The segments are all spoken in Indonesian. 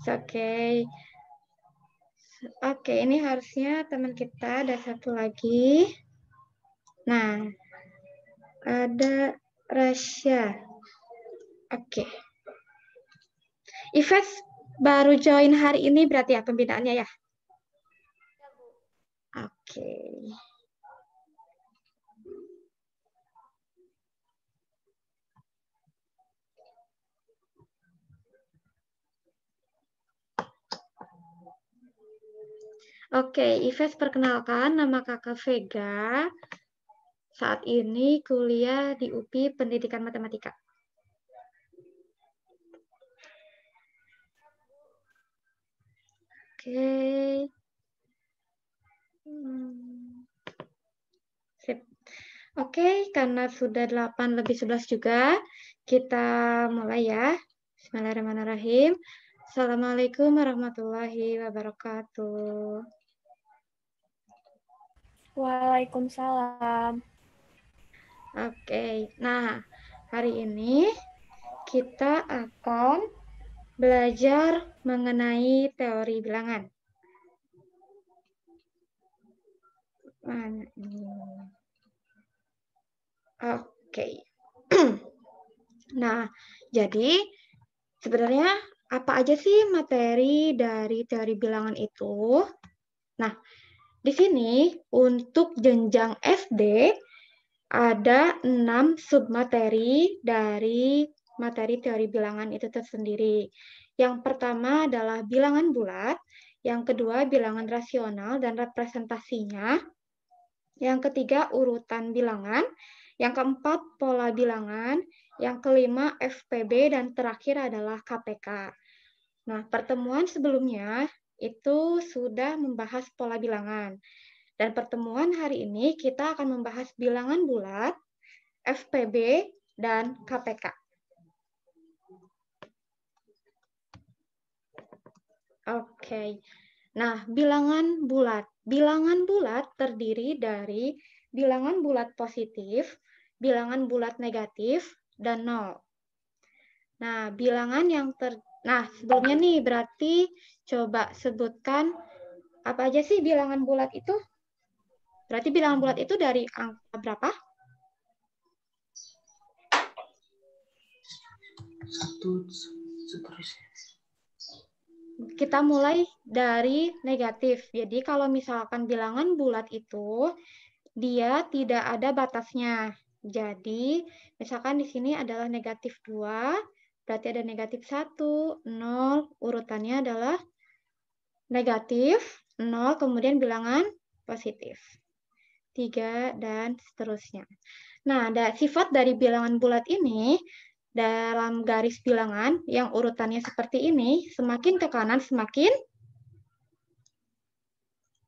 Oke. Oke, ini harusnya teman kita ada satu lagi. Nah, ada Rasya. Oke. Ives baru join hari ini berarti ya pembinaannya ya? Ya, Bu. Oke. Oke, Ives perkenalkan, nama kakak Vega. Saat ini kuliah di UPI Pendidikan Matematika. Oke. Sip. Oke, karena sudah 8 lebih 11 juga, kita mulai ya. Bismillahirrahmanirrahim. Assalamualaikum warahmatullahi wabarakatuh. Waalaikumsalam. Oke, nah hari ini kita akan belajar mengenai teori bilangan. Mana ini? Oke. Nah, jadi sebenarnya apa aja sih materi dari teori bilangan itu? Nah, di sini untuk jenjang SD ada 6 submateri dari materi teori bilangan itu tersendiri. Yang pertama adalah bilangan bulat, yang kedua bilangan rasional dan representasinya, yang ketiga urutan bilangan, yang keempat pola bilangan, yang kelima FPB, dan terakhir adalah KPK. Nah, pertemuan sebelumnya itu sudah membahas pola bilangan. Dan pertemuan hari ini kita akan membahas bilangan bulat, FPB, dan KPK. Oke. Nah, bilangan bulat. Bilangan bulat terdiri dari bilangan bulat positif, bilangan bulat negatif, dan nol. Nah, bilangan yang Nah, sebelumnya nih berarti coba sebutkan apa aja sih bilangan bulat itu? Berarti bilangan bulat itu dari angka berapa? 1 seterusnya. Kita mulai dari negatif. Jadi kalau misalkan bilangan bulat itu dia tidak ada batasnya. Jadi misalkan di sini adalah negatif 2, berarti ada negatif 1, 0, urutannya adalah negatif, 0, kemudian bilangan positif. 3, dan seterusnya. Nah, sifat dari bilangan bulat ini, dalam garis bilangan yang urutannya seperti ini, semakin ke kanan semakin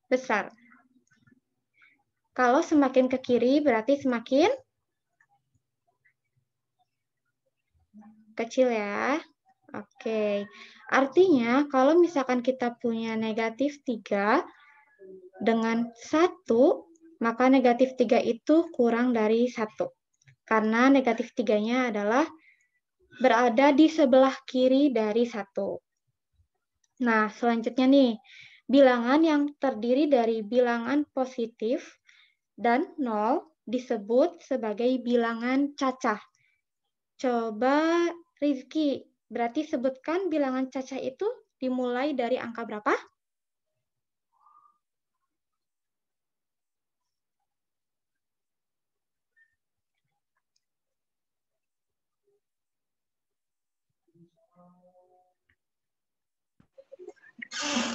besar. Kalau semakin ke kiri berarti semakin kecil ya. Oke. Artinya kalau misalkan kita punya negatif 3 dengan 1, maka negatif 3 itu kurang dari 1. Karena negatif 3-nya adalah berada di sebelah kiri dari 1. Nah, selanjutnya nih, bilangan yang terdiri dari bilangan positif dan 0 disebut sebagai bilangan cacah. Coba Rizky, berarti sebutkan bilangan cacah itu dimulai dari angka berapa?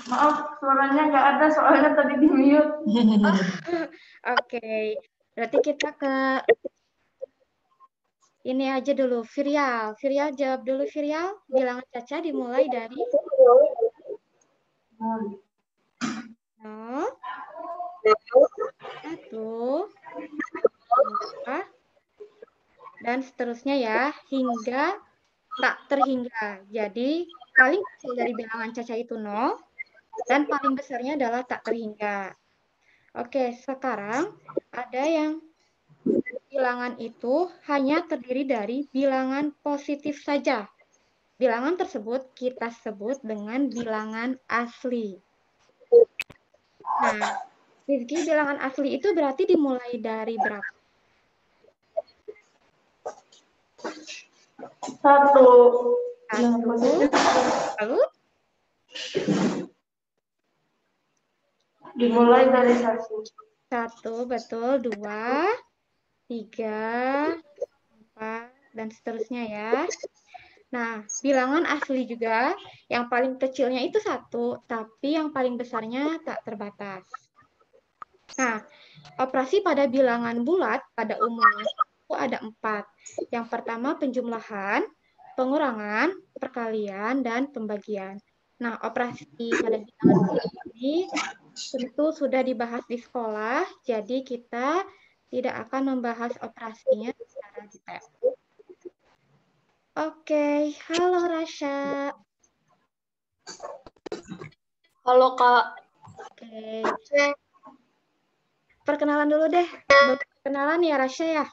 Maaf, suaranya nggak ada soalnya tadi di mute. Oke, berarti kita ke ini aja dulu, Virial. Virial jawab dulu, Virial. Bilangan cacah dimulai dari 0, 1, 2, dan seterusnya ya, hingga tak terhingga. Jadi, paling kecil dari bilangan cacah itu 0, dan paling besarnya adalah tak terhingga. Oke, sekarang ada yang bilangan itu hanya terdiri dari bilangan positif saja. bilangan tersebut kita sebut dengan bilangan asli. Nah, Rizky, bilangan asli itu berarti dimulai dari berapa? 1. Satu. Lalu? Dimulai dari 1. 1, betul. 2, 3, 4, dan seterusnya ya. Nah, bilangan asli juga, yang paling kecilnya itu 1, tapi yang paling besarnya tak terbatas. Nah, operasi pada bilangan bulat pada umumnya itu ada 4. Yang pertama penjumlahan, pengurangan, perkalian, dan pembagian. Nah, operasi pada bilangan bulat ini tentu sudah dibahas di sekolah, jadi kita tidak akan membahas operasinya secara detail. Oke, halo Rasya. Halo Kak. Oke. Perkenalan dulu deh. Perkenalan ya Rasya ya.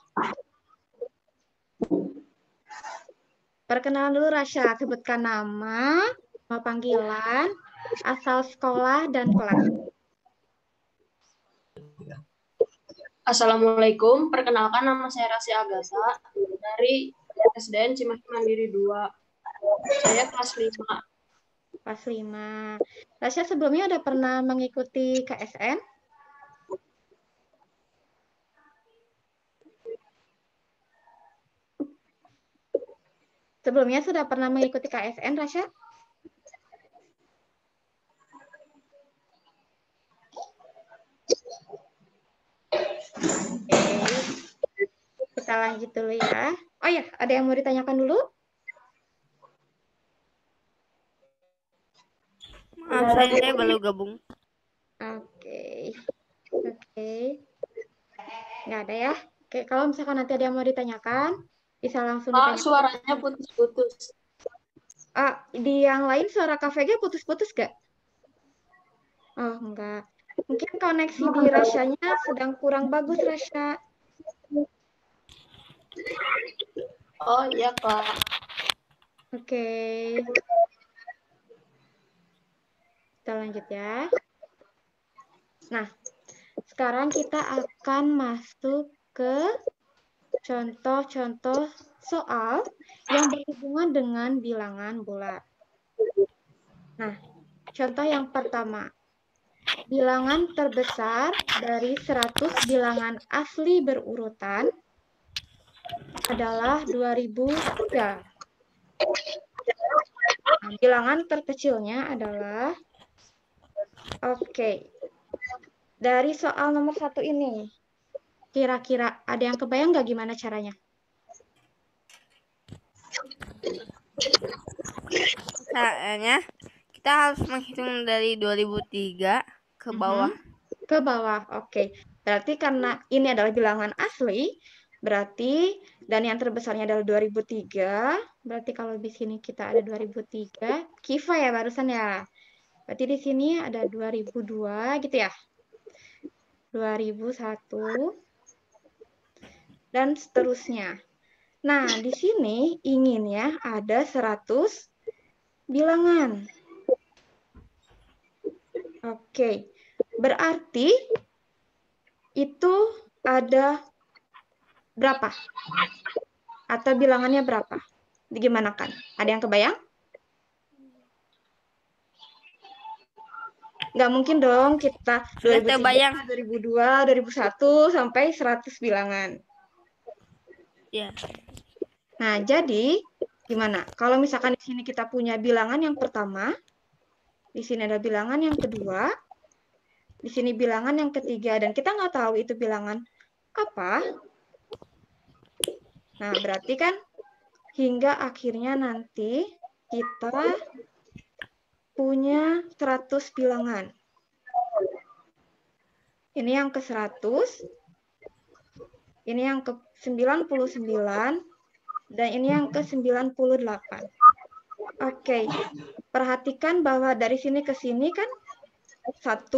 Perkenalan dulu Rasya, sebutkan nama panggilan, asal sekolah, dan kelas. Assalamualaikum. Perkenalkan, nama saya Rasya Agasa dari SDN Cimahi Mandiri 2. Saya kelas 5. Kelas 5. Rasya sebelumnya udah pernah mengikuti KSN? Sebelumnya sudah pernah mengikuti KSN, Rasya? Oke. Kita lanjut dulu ya. Oh ya, ada yang mau ditanyakan dulu? Maaf, saya baru gabung. Oke. Nggak ada ya? Oke, kalau misalkan nanti ada yang mau ditanyakan, bisa langsung Kak, ditanyakan. suaranya putus-putus. Di yang lain suara KVG putus-putus nggak? Oh, enggak. Mungkin koneksi di Rasyanya sedang kurang bagus, Rasya. Oh iya Kak. Oke. Kita lanjut ya. Nah, sekarang kita akan masuk ke contoh-contoh soal yang berhubungan dengan bilangan bulat. Nah, contoh yang pertama. Bilangan terbesar dari 100 bilangan asli berurutan adalah 2003. Nah, bilangan terkecilnya adalah, oke, dari soal nomor 1 ini, kira-kira ada yang kebayang nggak gimana caranya? Caranya kita harus menghitung dari 2003 ke bawah. Ke bawah, oke. Berarti karena ini adalah bilangan asli, berarti dan yang terbesarnya adalah 2003, berarti kalau di sini kita ada 2003, Kifa ya barusan ya. Berarti di sini ada 2002 gitu ya. 2001 dan seterusnya. Nah, di sini inginnya ada 100 bilangan. Oke. Berarti itu ada berapa? Atau bilangannya berapa? Digimanakan? Ada yang kebayang? Nggak mungkin dong kita 2003, 2002, 2001 sampai 100 bilangan. Ya. Nah, jadi gimana? Kalau misalkan di sini kita punya bilangan yang pertama, di sini ada bilangan yang kedua, di sini bilangan yang ketiga, dan kita nggak tahu itu bilangan apa. Nah, berarti kan hingga akhirnya nanti kita punya 100 bilangan. Ini yang ke 100, ini yang ke 99, dan ini yang ke 98. Oke, perhatikan bahwa dari sini ke sini kan 1,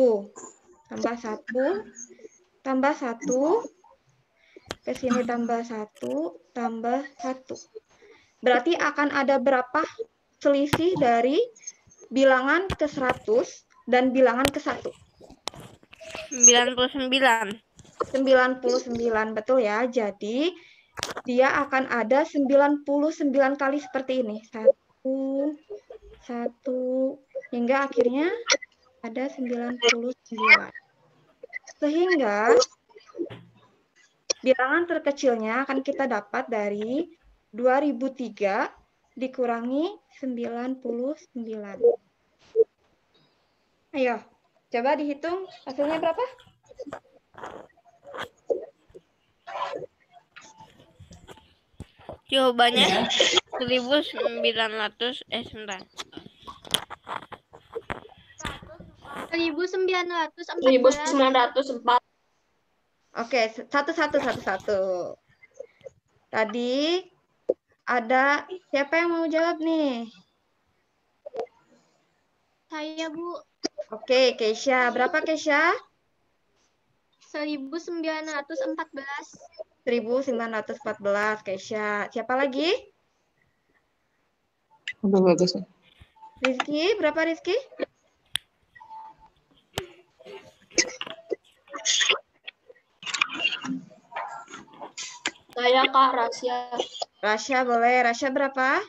tambah 1, tambah 1, ke sini tambah 1, tambah 1. Berarti akan ada berapa selisih dari bilangan ke 100 dan bilangan ke 1? 99. 99, betul ya. Jadi dia akan ada 99 kali seperti ini. 1, 1, hingga akhirnya ada 99. Sehingga bilangan terkecilnya akan kita dapat dari 2003 dikurangi 99. Ayo, coba dihitung hasilnya berapa? Jawabannya 1900 sebentar. 1914. 1904. Oke, satu. Tadi ada siapa yang mau jawab nih? Saya, Bu. Oke, Keisha. Berapa Keisha? 1914. 1914, Keisha. Siapa lagi? Udah bagus. Rizky, berapa Rizky? Saya Kak Rasya. Rasya boleh. Rasya berapa?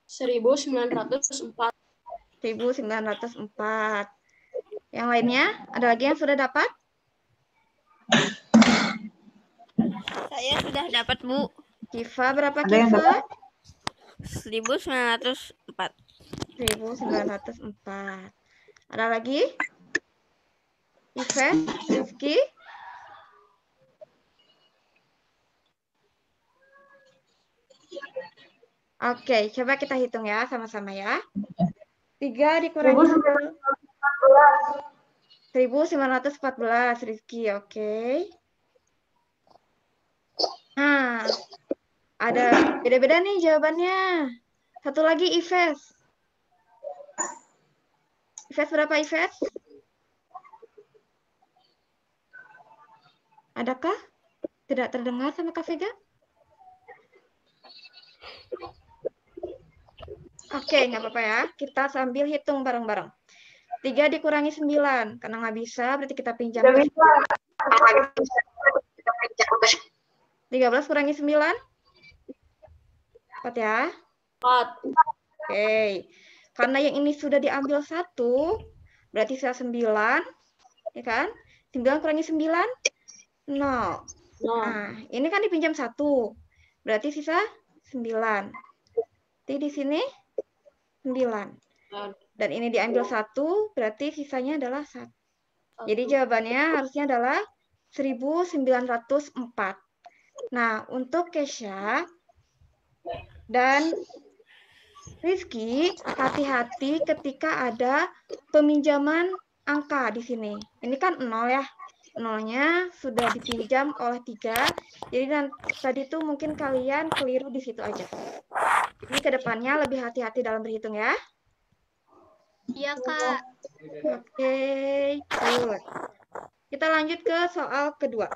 1904. 1904. Yang lainnya? Ada lagi yang sudah dapat? Saya sudah dapat, Bu. Kiva berapa Ada yang Kiva? 1904. 1904. Ada lagi? Ives, Rizky? Oke, coba kita hitung ya, sama-sama ya. 3 dikurangi 1914, Rizky, oke. Nah, ada beda-beda nih jawabannya. Satu lagi, Ives. Ives berapa, Ives? Adakah? Tidak terdengar sama Kak Vega? Oke, nggak apa-apa ya. Kita sambil hitung bareng-bareng. 3 dikurangi 9. Karena nggak bisa, berarti kita pinjam. 13 kurangi 9? 4 ya. 4. Oke. Karena yang ini sudah diambil 1, berarti sisa 9. Ya kan? 9 kurangi 9? 0. Nah, ini kan dipinjam 1. Berarti sisa 9. Jadi di sini 9. Dan ini diambil 1, berarti sisanya adalah 1. Jadi jawabannya harusnya adalah 1904. Nah, untuk Kesha dan Rizky, hati-hati ketika ada peminjaman angka di sini. Ini kan 0 ya. 0-nya sudah dipinjam oleh 3. Jadi tadi tuh mungkin kalian keliru di situ aja. Ini ke depannya lebih hati-hati dalam berhitung ya. Iya, Kak. Oke, good. Kita lanjut ke soal kedua.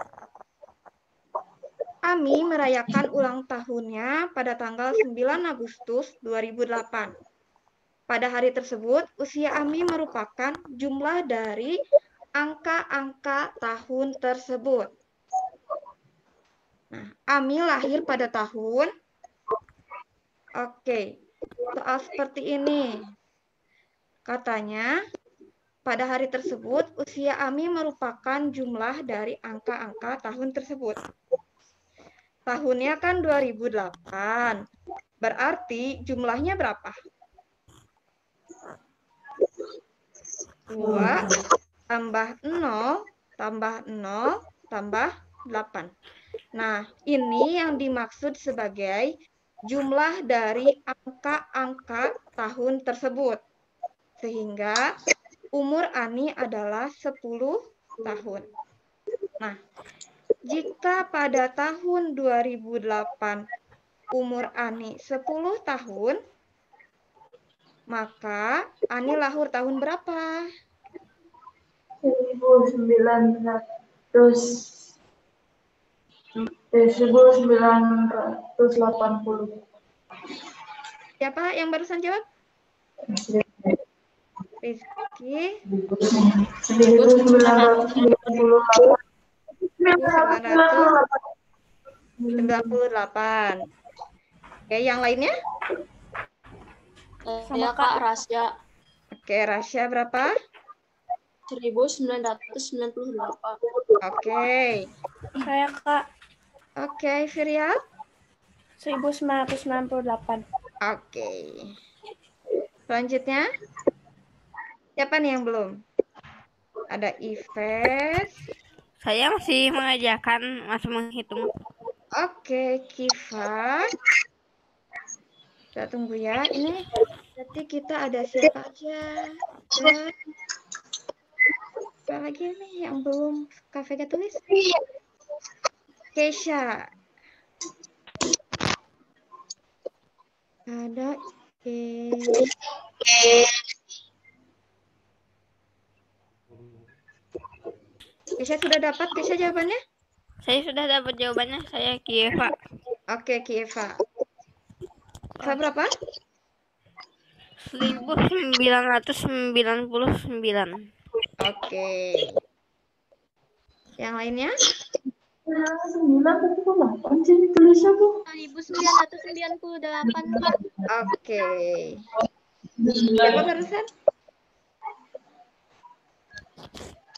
Ami merayakan ulang tahunnya pada tanggal 9 Agustus 2008. Pada hari tersebut, usia Ami merupakan jumlah dari angka-angka tahun tersebut. Nah, Ami lahir pada tahun... Oke, soal seperti ini. Katanya, pada hari tersebut, usia Ami merupakan jumlah dari angka-angka tahun tersebut. Tahunnya kan 2008. Berarti jumlahnya berapa? 2 tambah 0 tambah 0 tambah 8. Nah, ini yang dimaksud sebagai jumlah dari angka-angka tahun tersebut. Sehingga umur Ani adalah 10 tahun. Nah, jika pada tahun 2008 umur Ani 10 tahun, maka Ani lahir tahun berapa? 1980. Siapa yang barusan jawab? Rizky. 1998. Oke, yang lainnya? Saya Kak Rasya. Oke, Rasya berapa? 1998. Oke. Saya Kak Oke, Virial? 1998. Oke. Selanjutnya, siapa nih yang belum? Ada Ives. Saya masih mengajarkan, masih menghitung. Oke, Kiva. Kita tunggu ya. Ini berarti kita ada siapa aja? Siapa lagi nih yang belum Kak Vega tulis? Keisha. Ada Keisha sudah dapat Keisha jawabannya? Saya sudah dapat jawabannya. Saya Kieva. Oke, Kieva. Kieva berapa? 1999. Oke. Yang lainnya? 9 tapi kok 8 sih tulisnya, Bu? 1998, Kak. Oke. Siapa barusan?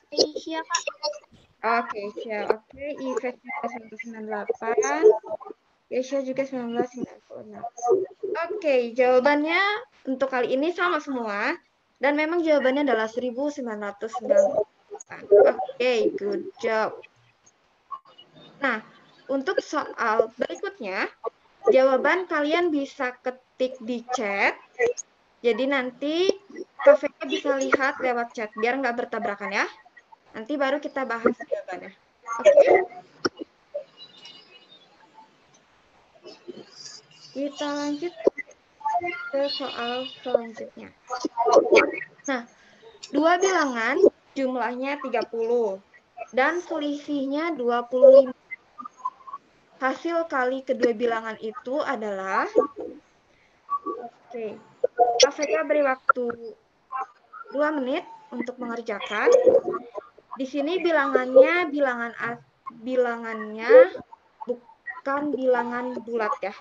Aisyah, Kak. Oke, siap. Oke, Ives juga 1998. Keisha juga 1996. Oke, jawabannya untuk kali ini sama semua. Dan memang jawabannya adalah 1998. Oke, good job. Nah, untuk soal berikutnya, jawaban kalian bisa ketik di chat. Jadi nanti Kak Vega bisa lihat lewat chat, biar nggak bertabrakan ya. Nanti baru kita bahas jawabannya. Oke? Kita lanjut ke soal selanjutnya. Nah, dua bilangan jumlahnya 30 dan selisihnya 25. Hasil kali kedua bilangan itu adalah, oke, Kak Vega beri waktu 2 menit untuk mengerjakan. Di sini bilangannya bukan bilangan bulat ya.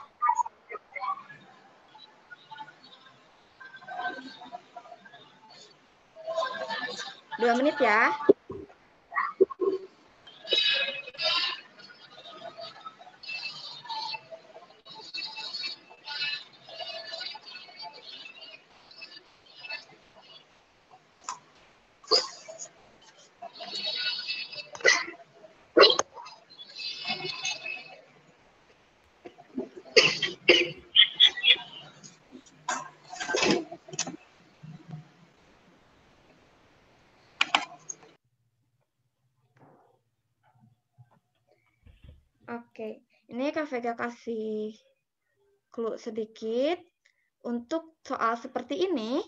Dua menit ya. Oke, ini Kak Vega kasih clue sedikit. Untuk soal seperti ini,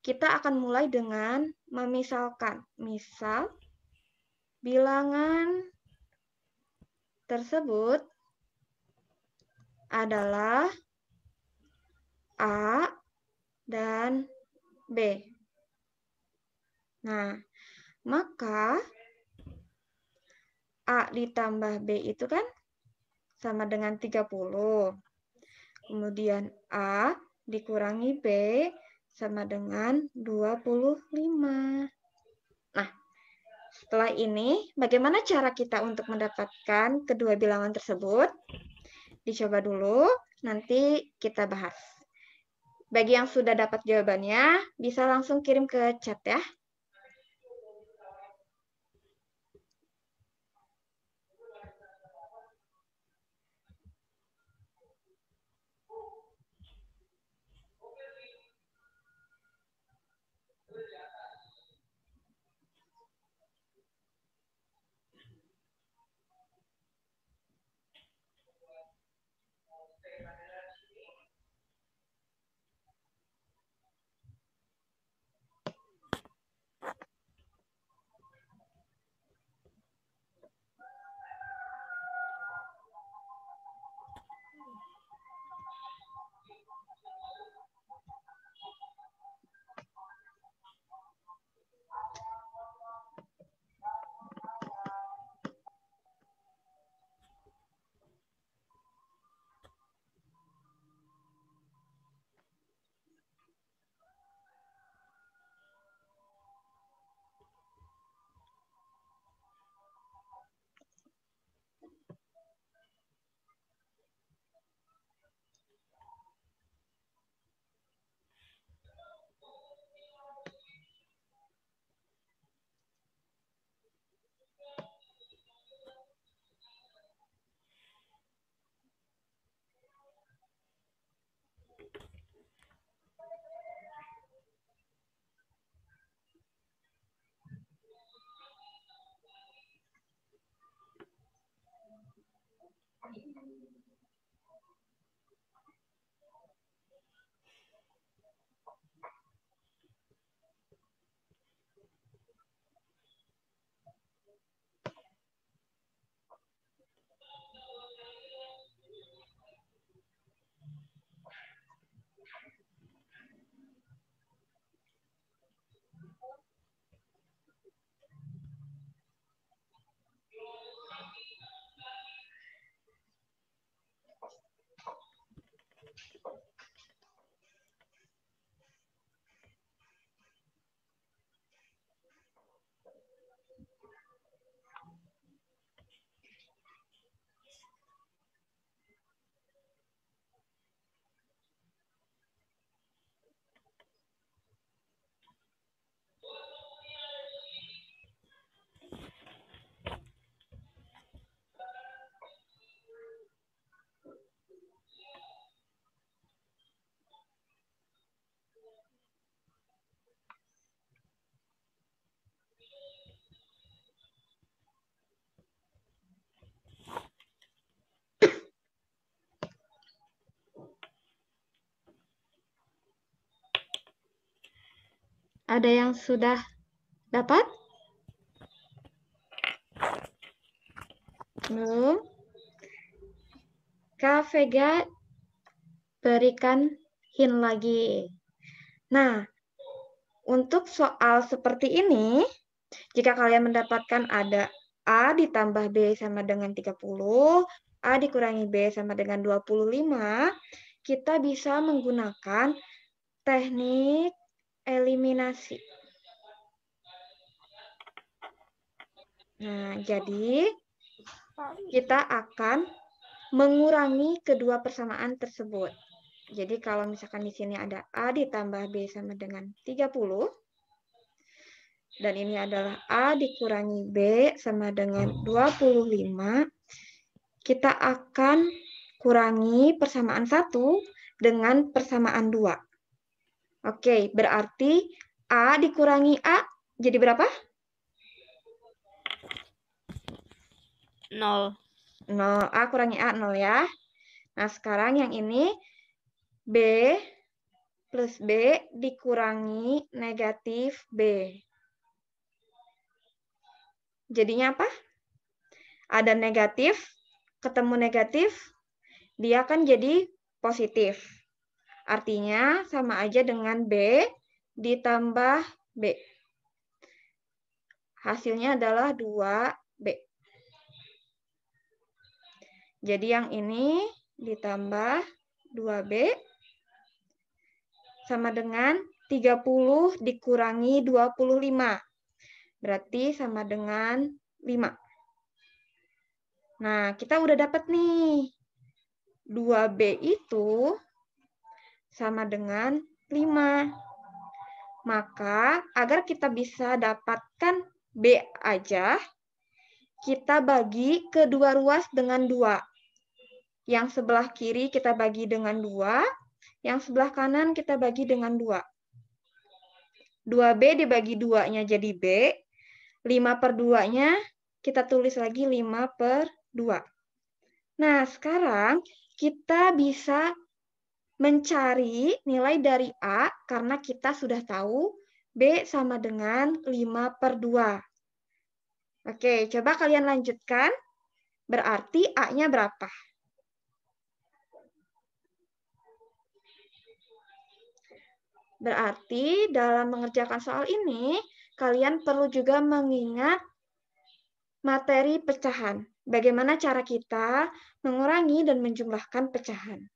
kita akan mulai dengan memisalkan. Misal, bilangan tersebut adalah A dan B. Nah, maka A ditambah B itu kan sama dengan 30. Kemudian A dikurangi B sama dengan 25. Nah, setelah ini bagaimana cara kita untuk mendapatkan kedua bilangan tersebut? Dicoba dulu, nanti kita bahas. Bagi yang sudah dapat jawabannya, bisa langsung kirim ke chat ya. Ada yang sudah dapat? Belum? Kak Vega berikan hint lagi. Nah, untuk soal seperti ini, jika kalian mendapatkan ada A ditambah B sama dengan 30, A dikurangi B sama dengan 25, kita bisa menggunakan teknik eliminasi. Nah, jadi kita akan mengurangi kedua persamaan tersebut. Jadi kalau misalkan di sini ada A ditambah B sama dengan 30, dan ini adalah A dikurangi B sama dengan 25, kita akan kurangi persamaan 1 dengan persamaan 2. Oke, berarti A dikurangi A jadi berapa? 0. 0. A kurangi A 0 ya. Nah, sekarang yang ini B plus B dikurangi negatif B. Jadinya apa? Ada negatif, ketemu negatif, dia akan jadi positif. Artinya sama aja dengan B ditambah B. Hasilnya adalah 2B. Jadi yang ini ditambah 2B sama dengan 30 dikurangi 25. Berarti sama dengan 5. Nah, kita udah dapat nih. 2B itu sama dengan 5. Maka, agar kita bisa dapatkan B aja, kita bagi kedua ruas dengan 2. Yang sebelah kiri kita bagi dengan 2, yang sebelah kanan kita bagi dengan 2. 2B dibagi 2-nya jadi B, 5/2-nya kita tulis lagi 5/2. Nah, sekarang kita bisa mencari nilai dari A karena kita sudah tahu B sama dengan 5/2. Oke, coba kalian lanjutkan. Berarti A-nya berapa? Berarti dalam mengerjakan soal ini, kalian perlu juga mengingat materi pecahan. Bagaimana cara kita mengurangi dan menjumlahkan pecahan.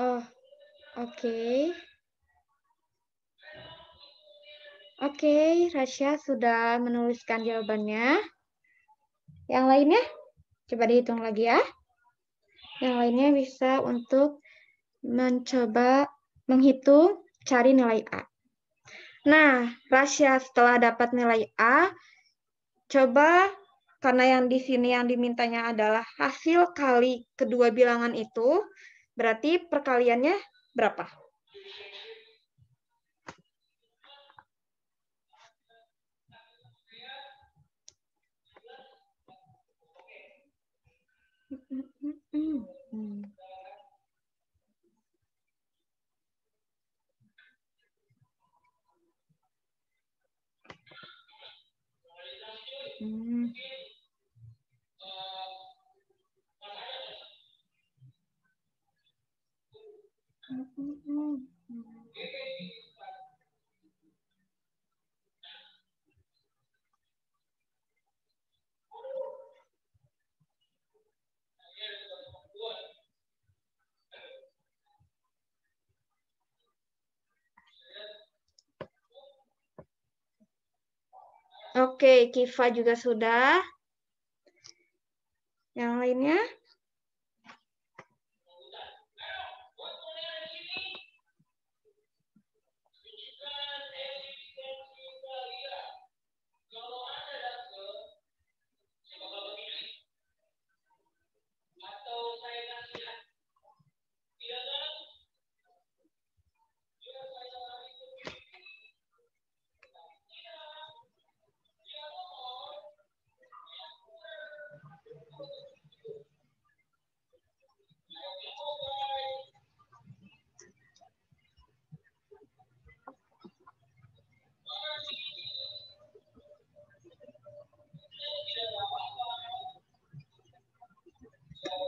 Oh, oke. Oke, Rasya sudah menuliskan jawabannya. Yang lainnya, coba dihitung lagi ya. Yang lainnya bisa untuk mencoba menghitung, cari nilai A. Nah, Rasya setelah dapat nilai A, coba karena yang di sini yang dimintanya adalah hasil kali kedua bilangan itu, berarti perkaliannya berapa? Oke, Kiva juga sudah. Yang lainnya?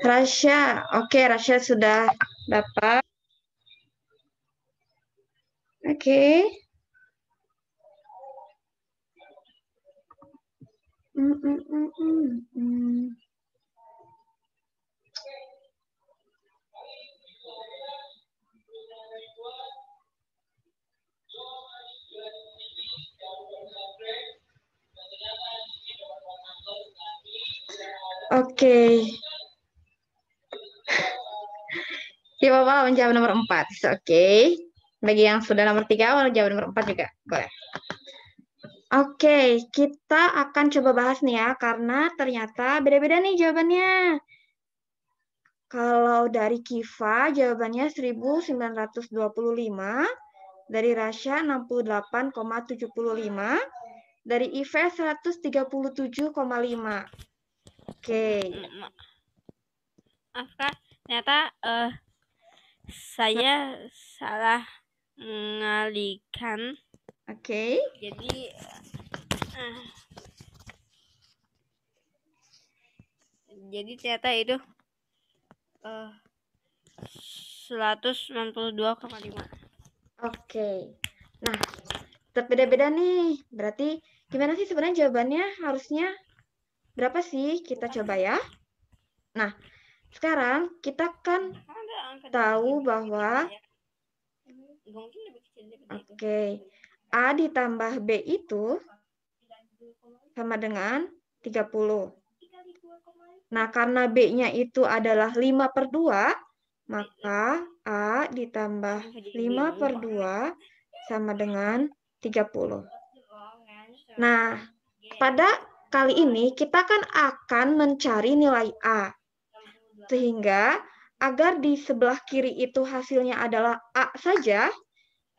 Rasya. Oke, Rasya sudah dapat. Oke. Oke. Ya, Bapak menjawab nomor 4. Oke. Bagi yang sudah nomor 3, mau jawab nomor 4 juga boleh. Oke, kita akan coba bahas nih ya, karena ternyata beda-beda nih jawabannya. Kalau dari Kiva, jawabannya 1925, dari Rasya 68,75, dari Ive 137,5. Oke. Maaf Kak, ternyata saya salah mengalihkan. Oke. Jadi ternyata itu 192,5. Oke. Nah, tetap beda-beda nih. Berarti gimana sih sebenarnya jawabannya? Harusnya berapa sih? Kita coba ya. Nah, sekarang kita kan tahu bahwa A ditambah B itu sama dengan 30. Nah, karena B-nya itu adalah 5/2, maka A ditambah 5/2 sama dengan 30. Nah, pada kali ini kita kan akan mencari nilai A. Sehingga agar di sebelah kiri itu hasilnya adalah A saja,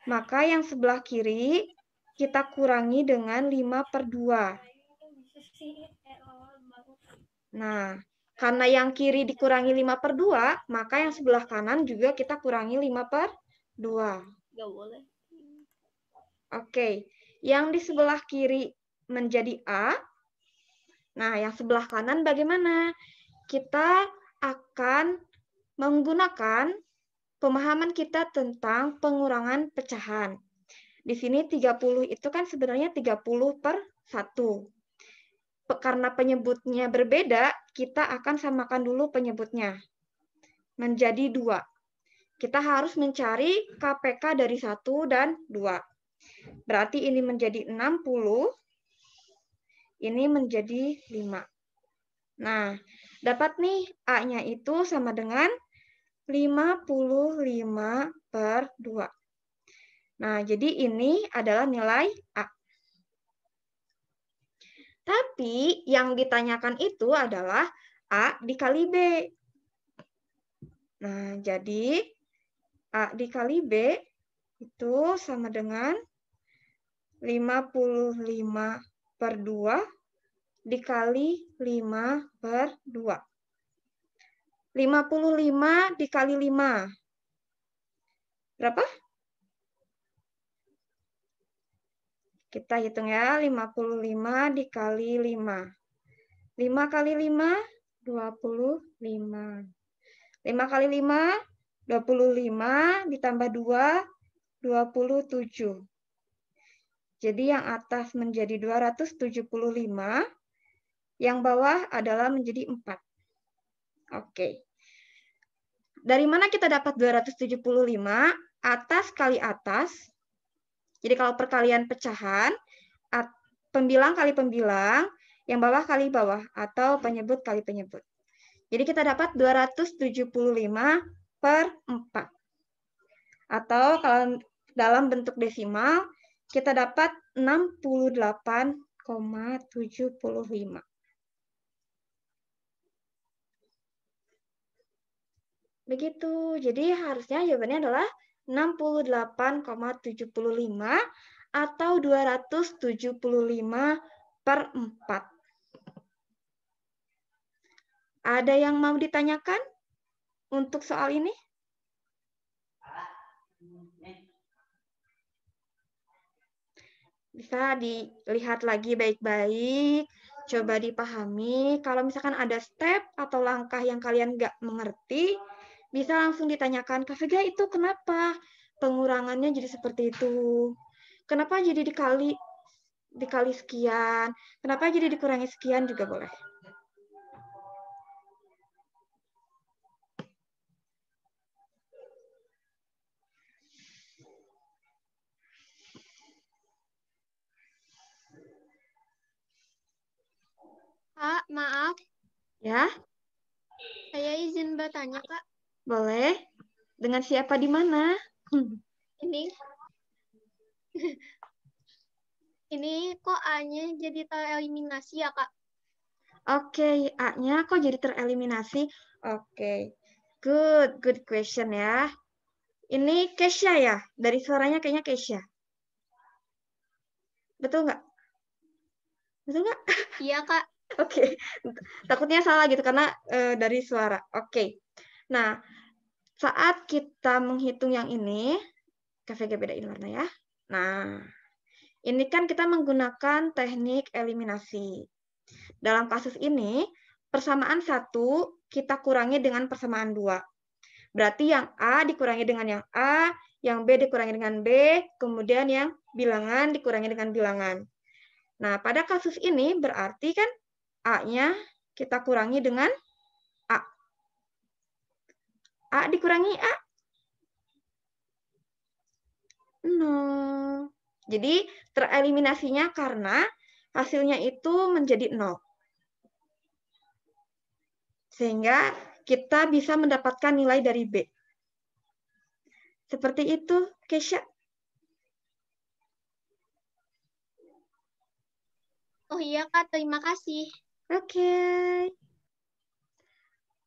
maka yang sebelah kiri kita kurangi dengan 5/2. Nah, karena yang kiri dikurangi 5/2, maka yang sebelah kanan juga kita kurangi 5/2. Gak boleh. Oke, yang di sebelah kiri menjadi A. Nah, yang sebelah kanan bagaimana? Kita akan menggunakan pemahaman kita tentang pengurangan pecahan. Di sini 30 itu kan sebenarnya 30/1. Karena penyebutnya berbeda, kita akan samakan dulu penyebutnya menjadi 2. Kita harus mencari KPK dari 1 dan 2. Berarti ini menjadi 60, ini menjadi 5. Nah, dapat nih A-nya itu sama dengan 55/2. Nah, jadi ini adalah nilai A. Tapi yang ditanyakan itu adalah A dikali B. Nah, jadi A dikali B itu sama dengan 55/2 dikali 5/2. 55 dikali 5. Berapa? Kita hitung ya, 55 dikali 5. 5 kali 5, 25. 5 kali 5, 25, ditambah 2, 27. Jadi yang atas menjadi 275, yang bawah adalah menjadi 4. Oke. Dari mana kita dapat 275? Atas kali atas. Jadi kalau perkalian pecahan, pembilang kali pembilang, yang bawah kali bawah, atau penyebut kali penyebut. Jadi kita dapat 275/4. Atau kalau dalam bentuk desimal, kita dapat 68,75. Begitu. Jadi harusnya jawabannya adalah 68,75 atau 275/4. Ada yang mau ditanyakan untuk soal ini? Bisa dilihat lagi baik-baik. Coba dipahami, kalau misalkan ada step atau langkah yang kalian nggak mengerti, bisa langsung ditanyakan, Kak Vega itu kenapa pengurangannya jadi seperti itu? Kenapa jadi dikali sekian? Kenapa jadi dikurangi sekian juga boleh. Kak, maaf. Ya, Saya izin bertanya, Kak. boleh. Dengan siapa di mana? Ini ini kok A-nya jadi tereliminasi ya, Kak? Oke, A-nya kok jadi tereliminasi? Oke, good question ya. Ini Kesha ya? Dari suaranya kayaknya Kesha. Betul nggak? Betul nggak? Iya, Kak. Oke, takutnya salah gitu karena dari suara. Oke, nah saat kita menghitung yang ini, KVG bedain warna ya. Nah, ini kan kita menggunakan teknik eliminasi. Dalam kasus ini, persamaan 1 kita kurangi dengan persamaan 2. Berarti yang A dikurangi dengan yang A, yang B dikurangi dengan B, kemudian yang bilangan dikurangi dengan bilangan. Nah, pada kasus ini berarti kan A-nya kita kurangi dengan A. A dikurangi A. 0. Jadi tereliminasinya karena hasilnya itu menjadi 0. Sehingga kita bisa mendapatkan nilai dari B. Seperti itu, Kesha. Oh iya, Kak. Terima kasih. Oke.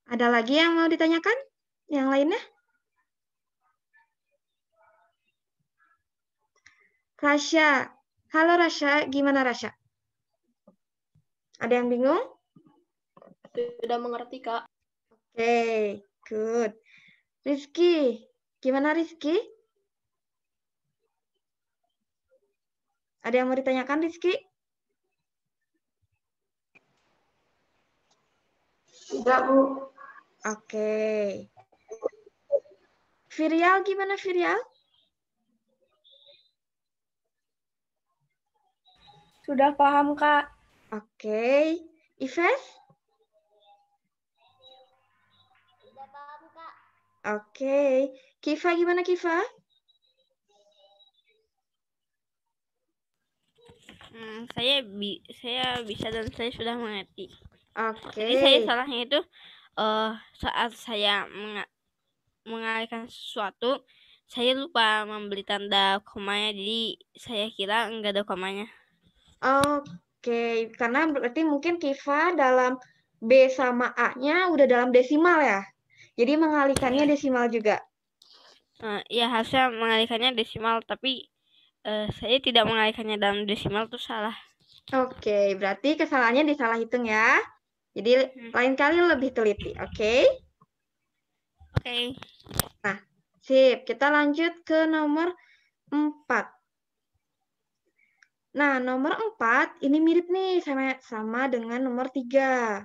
Ada lagi yang mau ditanyakan? Yang lainnya? Rasya. Halo Rasya, gimana Rasya? Ada yang bingung? Sudah mengerti, Kak. Oke, good. Rizky, gimana Rizky? Ada yang mau ditanyakan Rizky? Tidak, Bu. Oke. Virial, gimana Virial? Sudah paham, Kak. Oke. Ives? Sudah paham, Kak. Oke. Kiva, gimana Kiva? Saya bisa dan saya sudah mengerti. Oke. Jadi saya salahnya itu saat saya mengalihkan sesuatu, saya lupa membeli tanda komanya, jadi saya kira enggak ada komanya. Oke, karena berarti mungkin Kiva dalam B sama A-nya udah dalam desimal ya. Jadi mengalihkannya desimal juga. Ya harusnya mengalihkannya desimal, tapi saya tidak mengalihkannya dalam desimal, itu salah. Oke, berarti kesalahannya disalah hitung ya. Jadi lain kali lebih teliti, oke? Oke. Nah, sip. Kita lanjut ke nomor 4. Nah, nomor 4 ini mirip nih sama dengan nomor 3.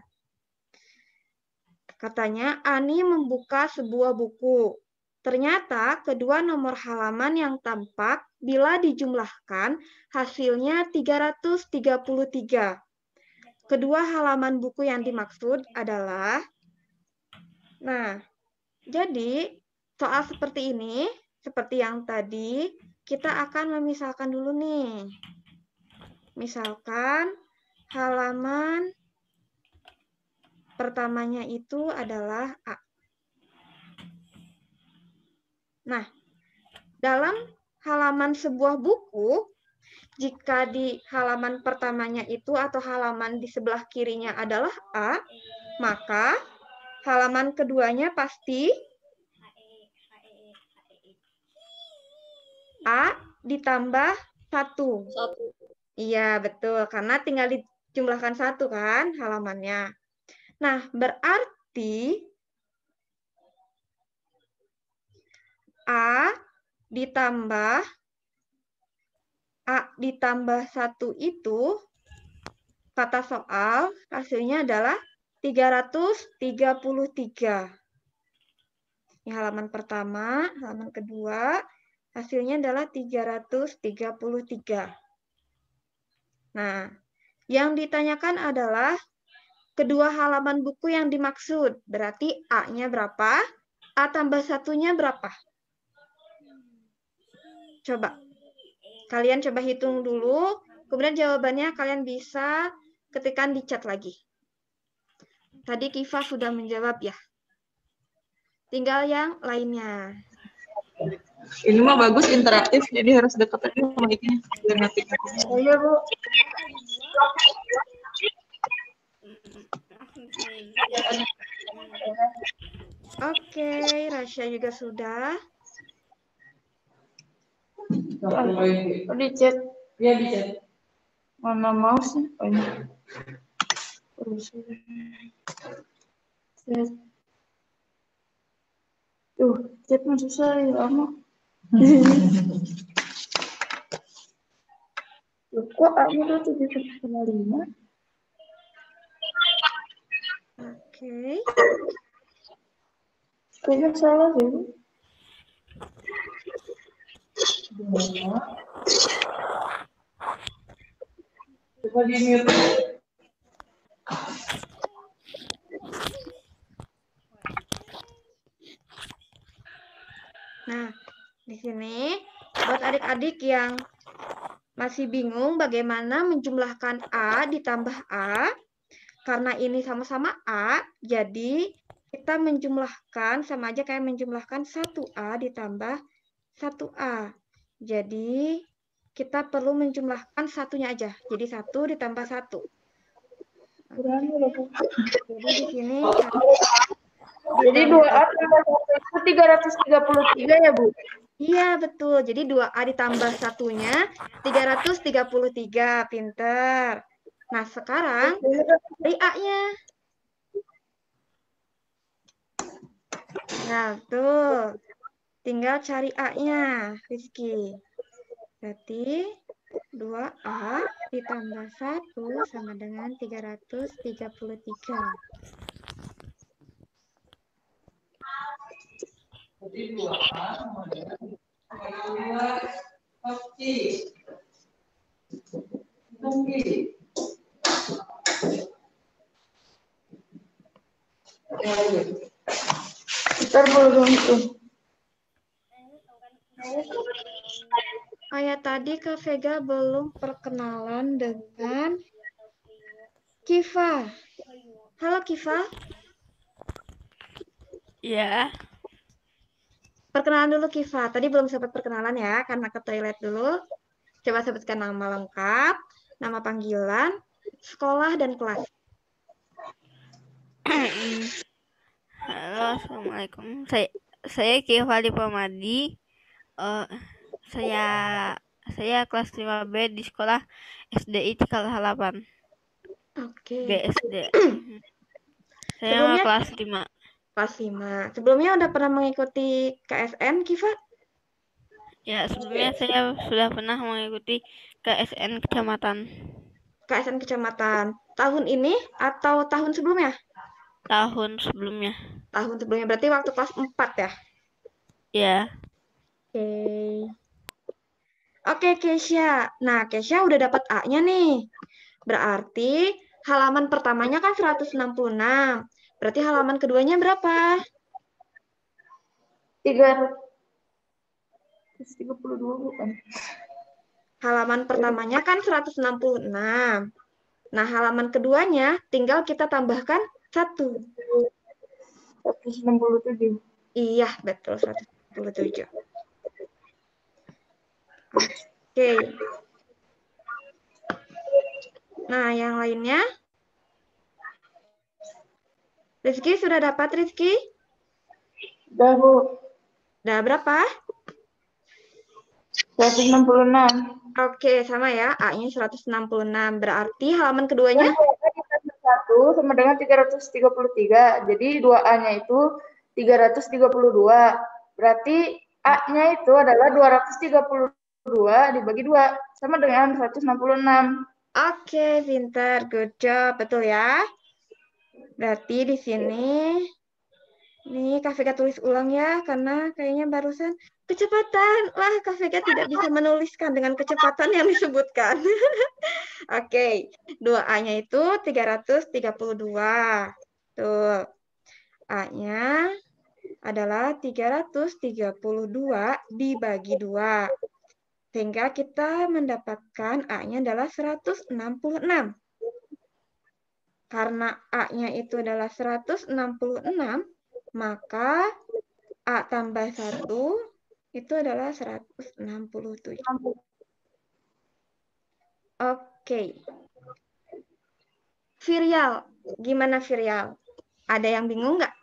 Katanya, Ani membuka sebuah buku. Ternyata kedua nomor halaman yang tampak bila dijumlahkan hasilnya 333. Kedua halaman buku yang dimaksud adalah, nah, jadi soal seperti ini, seperti yang tadi, kita akan memisahkan dulu nih. Misalkan halaman pertamanya itu adalah A. Nah, dalam halaman sebuah buku, jika di halaman pertamanya itu atau halaman di sebelah kirinya adalah A, maka halaman keduanya pasti A ditambah 1. 1. Iya, betul. Karena tinggal dijumlahkan 1 kan halamannya. Nah, berarti A ditambah 1 itu kata soal, hasilnya adalah 333. Ini halaman pertama, halaman kedua, hasilnya adalah 333. Nah, yang ditanyakan adalah kedua halaman buku yang dimaksud. Berarti A-nya berapa? A tambah satunya berapa? Coba. Kalian coba hitung dulu. Kemudian jawabannya kalian bisa ketikkan di chat lagi. Tadi Kifa sudah menjawab ya. Tinggal yang lainnya. Ini mah bagus interaktif, jadi harus dekat aja sama ini. Biar ngetik. Oh iya, Bu. Oke, Rasya juga sudah. Oh, di chat. Iya, di chat. Mana mouse-nya? Oh, ini. Chat. Tuh, chat mah susah ya, lama. Loh, kok A-nya udah 7,5? Oke. Kayaknya salah deh. Bu. Coba di mute. Nah, di sini buat adik-adik yang masih bingung bagaimana menjumlahkan A ditambah A, karena ini sama-sama A, jadi kita menjumlahkan sama aja kayak menjumlahkan 1A ditambah 1A. Jadi kita perlu menjumlahkan satunya aja. Jadi 1 ditambah 1. Kurangnya loh, Bu. Jadi di sini Jadi 2A tambah 1 itu 333 ya, Bu? Iya, betul. Jadi 2A ditambah satunya 333. Pinter. Nah, sekarang dari A-nya. Nah, tuh. Tinggal cari A-nya, Rizky. Berarti 2A ditambah 1 sama dengan 333. Jadi 2A sama dengan 2 oke. Oke. Ntar belum tuh. Kayak tadi Kak Vega belum perkenalan dengan Kifa. Halo Kifa. Ya, Perkenalan dulu Kifa. Tadi belum sempat perkenalan ya, karena ke toilet dulu. Coba sebutkan nama lengkap, nama panggilan, sekolah, dan kelas. halo, assalamualaikum. Saya Kifali Pamadi. Saya kelas 5B di sekolah SDI Cikal Halapan. Oke. BSD. Saya Sebelumnya kelas 5. kelas 5. Sebelumnya udah pernah mengikuti KSN, Kifa? Ya, sebelumnya saya sudah pernah mengikuti KSN Kecamatan. KSN Kecamatan. Tahun ini atau tahun sebelumnya? Tahun sebelumnya. Tahun sebelumnya, berarti waktu kelas 4 ya? Ya, Oke, Kesya. Nah, Kesya udah dapat A-nya nih. Berarti halaman pertamanya kan 166. Berarti halaman keduanya berapa? 332 bukan? Halaman pertamanya kan 166. Nah, halaman keduanya tinggal kita tambahkan 1. 167. Iya, betul, 167. Oke. Nah, yang lainnya? Rizky sudah dapat, Rizky? Udah, Bu. Udah berapa? 166. Oke, sama ya. A-nya 166. Berarti halaman keduanya? 1 sama dengan 333. Jadi 2A-nya itu 332. Berarti A-nya itu adalah 232 dibagi 2 sama dengan 166. Oke, pintar. Good job. Betul ya. Berarti di sini, nih Kak Vega tulis ulang ya, karena kayaknya barusan kecepatan. Wah, Kak Vega tidak bisa menuliskan dengan kecepatan yang disebutkan. Oke, 2A-nya itu 332. Tuh, A-nya adalah 332 dibagi 2. Sehingga kita mendapatkan A-nya adalah 166. Karena A-nya itu adalah 166, maka A tambah 1 itu adalah 167. Oke. Virial. Gimana Virial? Ada yang bingung nggak?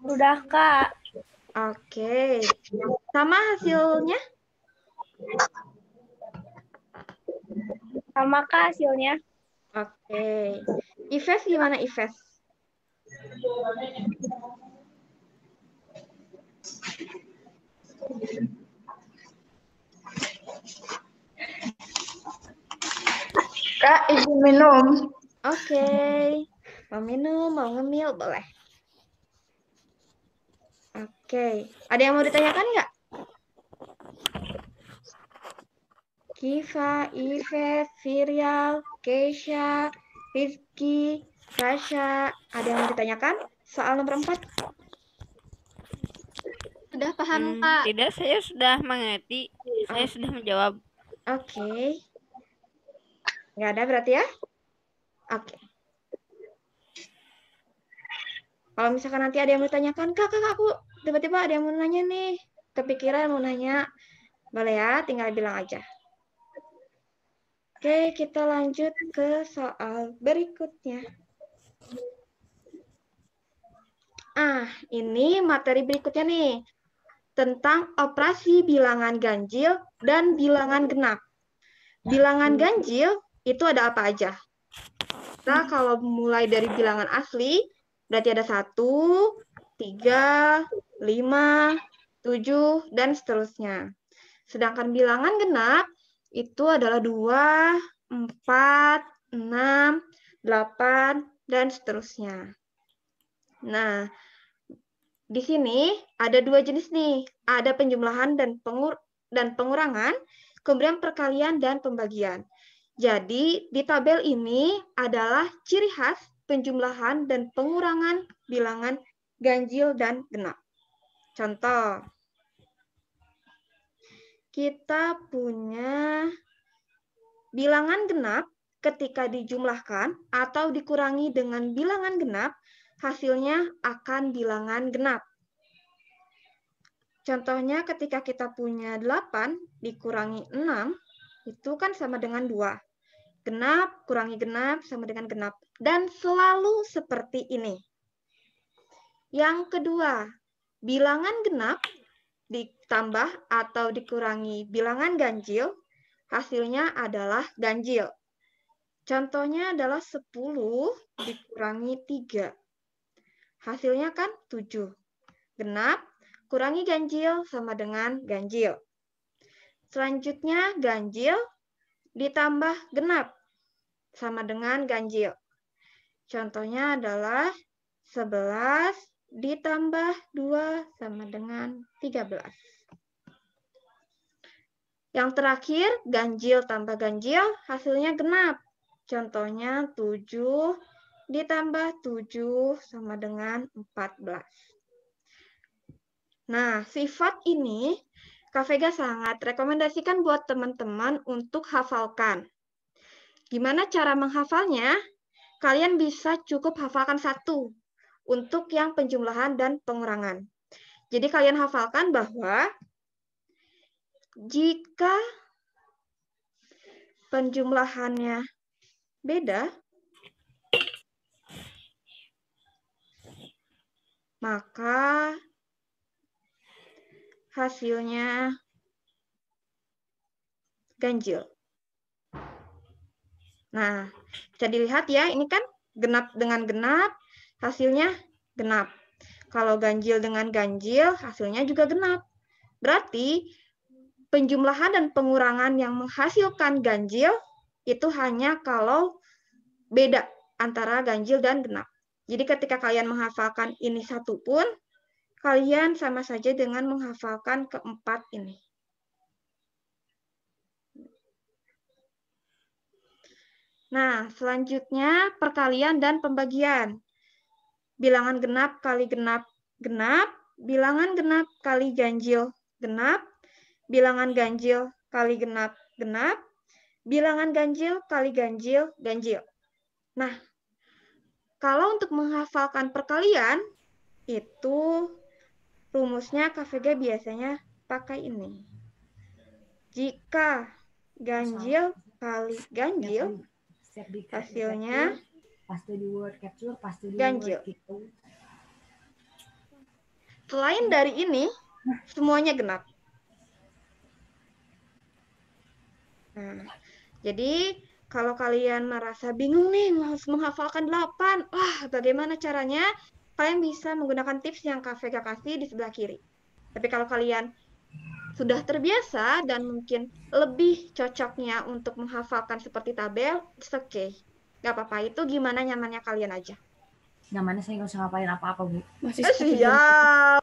Udah, Kak. Oke. Sama hasilnya? Sama, Kak, hasilnya. Oke. Ives gimana Ives? Kak, izin minum. Oke. Mau minum, mau ngemil, boleh. Oke. Ada yang mau ditanyakan nggak? Kiva, Ives, Virial, Keisha, Rizky, Rasha. Ada yang mau ditanyakan? Soal nomor 4. Sudah paham, Kak. Tidak, saya sudah mengerti. Saya sudah menjawab. Oke. Nggak ada berarti ya? Oke. Kalau misalkan nanti ada yang mau ditanyakan, Kak, aku tiba-tiba ada yang mau nanya nih. Kepikiran mau nanya. Boleh ya, tinggal bilang aja. Oke, kita lanjut ke soal berikutnya. Ini materi berikutnya nih. Tentang operasi bilangan ganjil dan bilangan genap. Bilangan ganjil itu ada apa aja? Nah, kalau mulai dari bilangan asli, berarti ada 1, 3, 5, 7, dan seterusnya. Sedangkan bilangan genap itu adalah 2, 4, 6, 8, dan seterusnya. Nah, di sini ada 2 jenis nih. Ada penjumlahan dan pengurangan, kemudian perkalian dan pembagian. Jadi, di tabel ini adalah ciri khas penjumlahan dan pengurangan bilangan ganjil dan genap. Contoh, kita punya bilangan genap ketika dijumlahkan atau dikurangi dengan bilangan genap, hasilnya akan bilangan genap. Contohnya ketika kita punya 8 dikurangi 6, itu kan sama dengan 2. Genap kurangi genap sama dengan genap. Dan selalu seperti ini. Yang kedua, bilangan genap ditambah atau dikurangi bilangan ganjil, hasilnya adalah ganjil. Contohnya adalah 10 dikurangi 3. Hasilnya kan 7. Genap kurangi ganjil sama dengan ganjil. Selanjutnya ganjil ditambah genap sama dengan ganjil. Contohnya adalah 11 ditambah 2 sama dengan 13. Yang terakhir, ganjil tambah ganjil, hasilnya genap. Contohnya 7 ditambah 7 sama dengan 14. Nah, sifat ini Kak Vega sangat rekomendasikan buat teman-teman untuk hafalkan. Gimana cara menghafalnya? Kalian bisa cukup hafalkan 1 untuk yang penjumlahan dan pengurangan. Jadi kalian hafalkan bahwa jika penjumlahannya beda, maka hasilnya ganjil. Nah, bisa dilihat ya, ini kan genap dengan genap, hasilnya genap. Kalau ganjil dengan ganjil, hasilnya juga genap. Berarti penjumlahan dan pengurangan yang menghasilkan ganjil itu hanya kalau beda antara ganjil dan genap. Jadi ketika kalian menghafalkan ini satu pun, kalian sama saja dengan menghafalkan keempat ini. Nah, selanjutnya perkalian dan pembagian. Bilangan genap kali genap, genap. Bilangan genap kali ganjil, genap. Bilangan ganjil kali genap, genap. Bilangan ganjil kali ganjil, ganjil. Nah, kalau untuk menghafalkan perkalian, itu rumusnya KVG biasanya pakai ini. Jika ganjil kali ganjil, hasilnya pasti di word capture, pasti di ganjil. word gitu. Selain dari ini, semuanya genap. Nah, jadi kalau kalian merasa bingung nih harus menghafalkan 8, bagaimana caranya? Kalian bisa menggunakan tips yang KVK kasih di sebelah kiri. Tapi kalau kalian sudah terbiasa dan mungkin lebih cocoknya untuk menghafalkan seperti tabel, it's okay. Gak apa-apa, itu gimana nyamannya kalian aja. Nyamannya saya nggak usah ngapain apa-apa, Bu. Masih siap.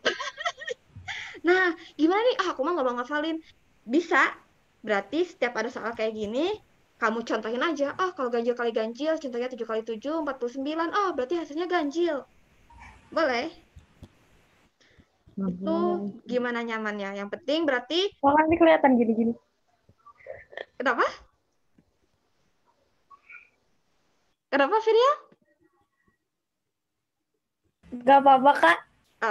Nah, gimana nih? Aku mah nggak mau ngafalin. Bisa. Berarti setiap ada soal kayak gini, kamu contohin aja. Kalau ganjil kali ganjil, contohnya 7 kali 7, 49. Berarti hasilnya ganjil. Boleh. Itu gimana nyamannya. Yang penting berarti... Nanti kelihatan gini-gini. Kenapa? Kenapa, Firya? Gak apa-apa, Kak.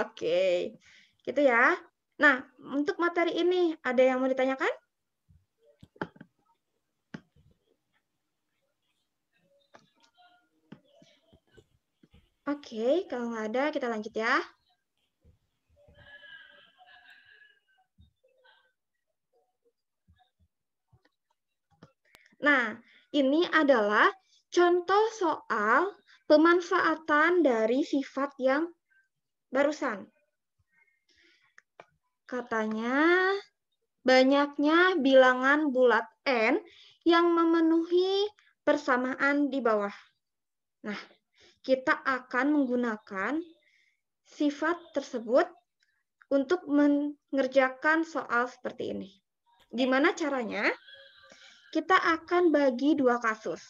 Oke. Gitu ya. Nah, untuk materi ini, ada yang mau ditanyakan? Oke, kalau nggak ada, kita lanjut ya. Nah, ini adalah contoh soal pemanfaatan dari sifat yang barusan. Katanya, banyaknya bilangan bulat N yang memenuhi persamaan di bawah. Nah, kita akan menggunakan sifat tersebut untuk mengerjakan soal seperti ini. Gimana caranya? Kita akan bagi dua kasus.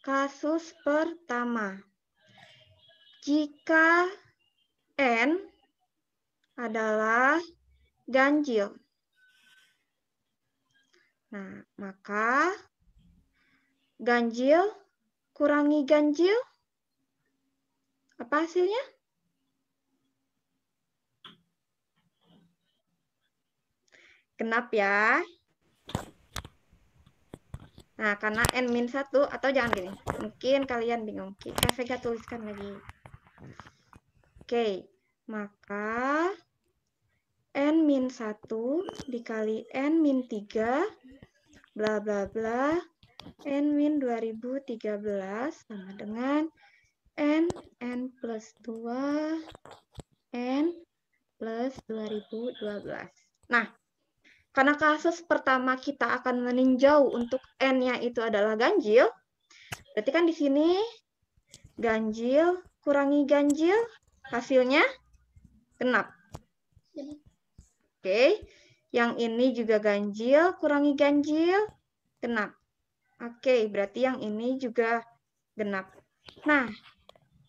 Kasus pertama, jika N adalah ganjil. Nah, maka ganjil kurangi ganjil, apa hasilnya? Genap ya. Nah, karena N-1 atau jangan gini. Mungkin kalian bingung. Kita Vega tuliskan lagi. Oke, maka N-1 dikali N-3 bla bla bla N-2013 sama dengan N plus 2 N plus 2012. Nah, karena kasus pertama kita akan meninjau untuk N-nya itu adalah ganjil, berarti kan di sini ganjil kurangi ganjil, hasilnya genap. Oke, yang ini juga ganjil kurangi ganjil, genap. Oke, berarti yang ini juga genap. Nah,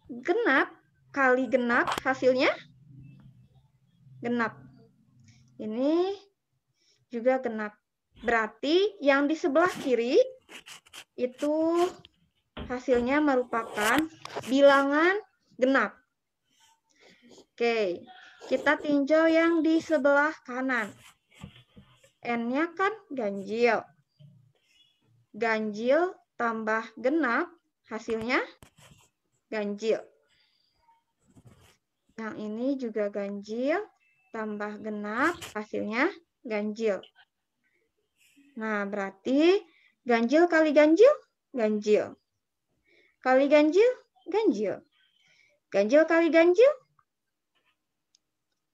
genap kali genap hasilnya genap. Ini juga genap. Berarti yang di sebelah kiri itu hasilnya merupakan bilangan genap. Oke, kita tinjau yang di sebelah kanan. N-nya kan ganjil. Ganjil tambah genap, hasilnya ganjil. Yang ini juga ganjil, tambah genap, hasilnya ganjil. Nah, berarti ganjil kali ganjil, ganjil. Kali ganjil, ganjil. Ganjil kali ganjil,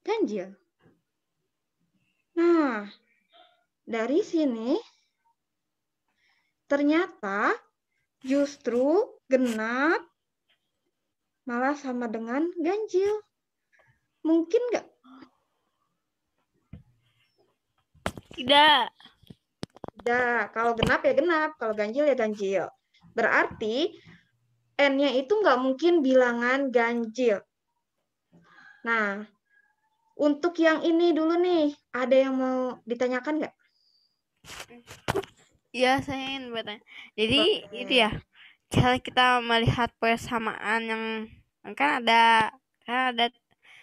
ganjil. Nah, dari sini ternyata justru genap malah sama dengan ganjil. Mungkin nggak? Tidak. Tidak. Kalau genap ya genap, kalau ganjil ya ganjil. Berarti N-nya itu nggak mungkin bilangan ganjil. Nah, untuk yang ini dulu nih, ada yang mau ditanyakan nggak? Ya, saya ingin bertanya. Jadi Oke. itu ya, cara kita melihat persamaan yang kan ada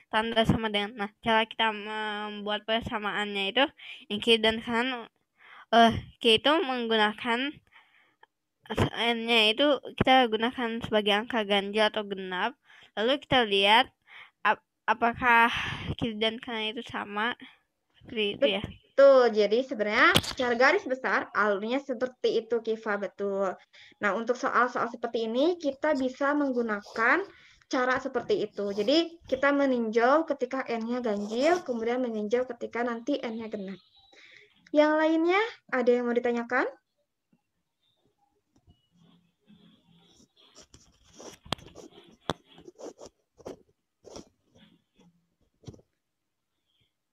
tanda sama dengan. Nah, cara kita membuat persamaannya itu yang kiri dan kanan, kiri itu menggunakan N-nya itu kita gunakan sebagai angka ganjil atau genap. Lalu kita lihat apakah kiri dan kanan itu sama. Seperti itu ya. Betul, jadi sebenarnya secara garis besar alurnya seperti itu, Kiva, betul. Nah, untuk soal-soal seperti ini kita bisa menggunakan cara seperti itu. Jadi kita meninjau ketika N-nya ganjil, kemudian meninjau ketika nanti N-nya genap. Yang lainnya ada yang mau ditanyakan?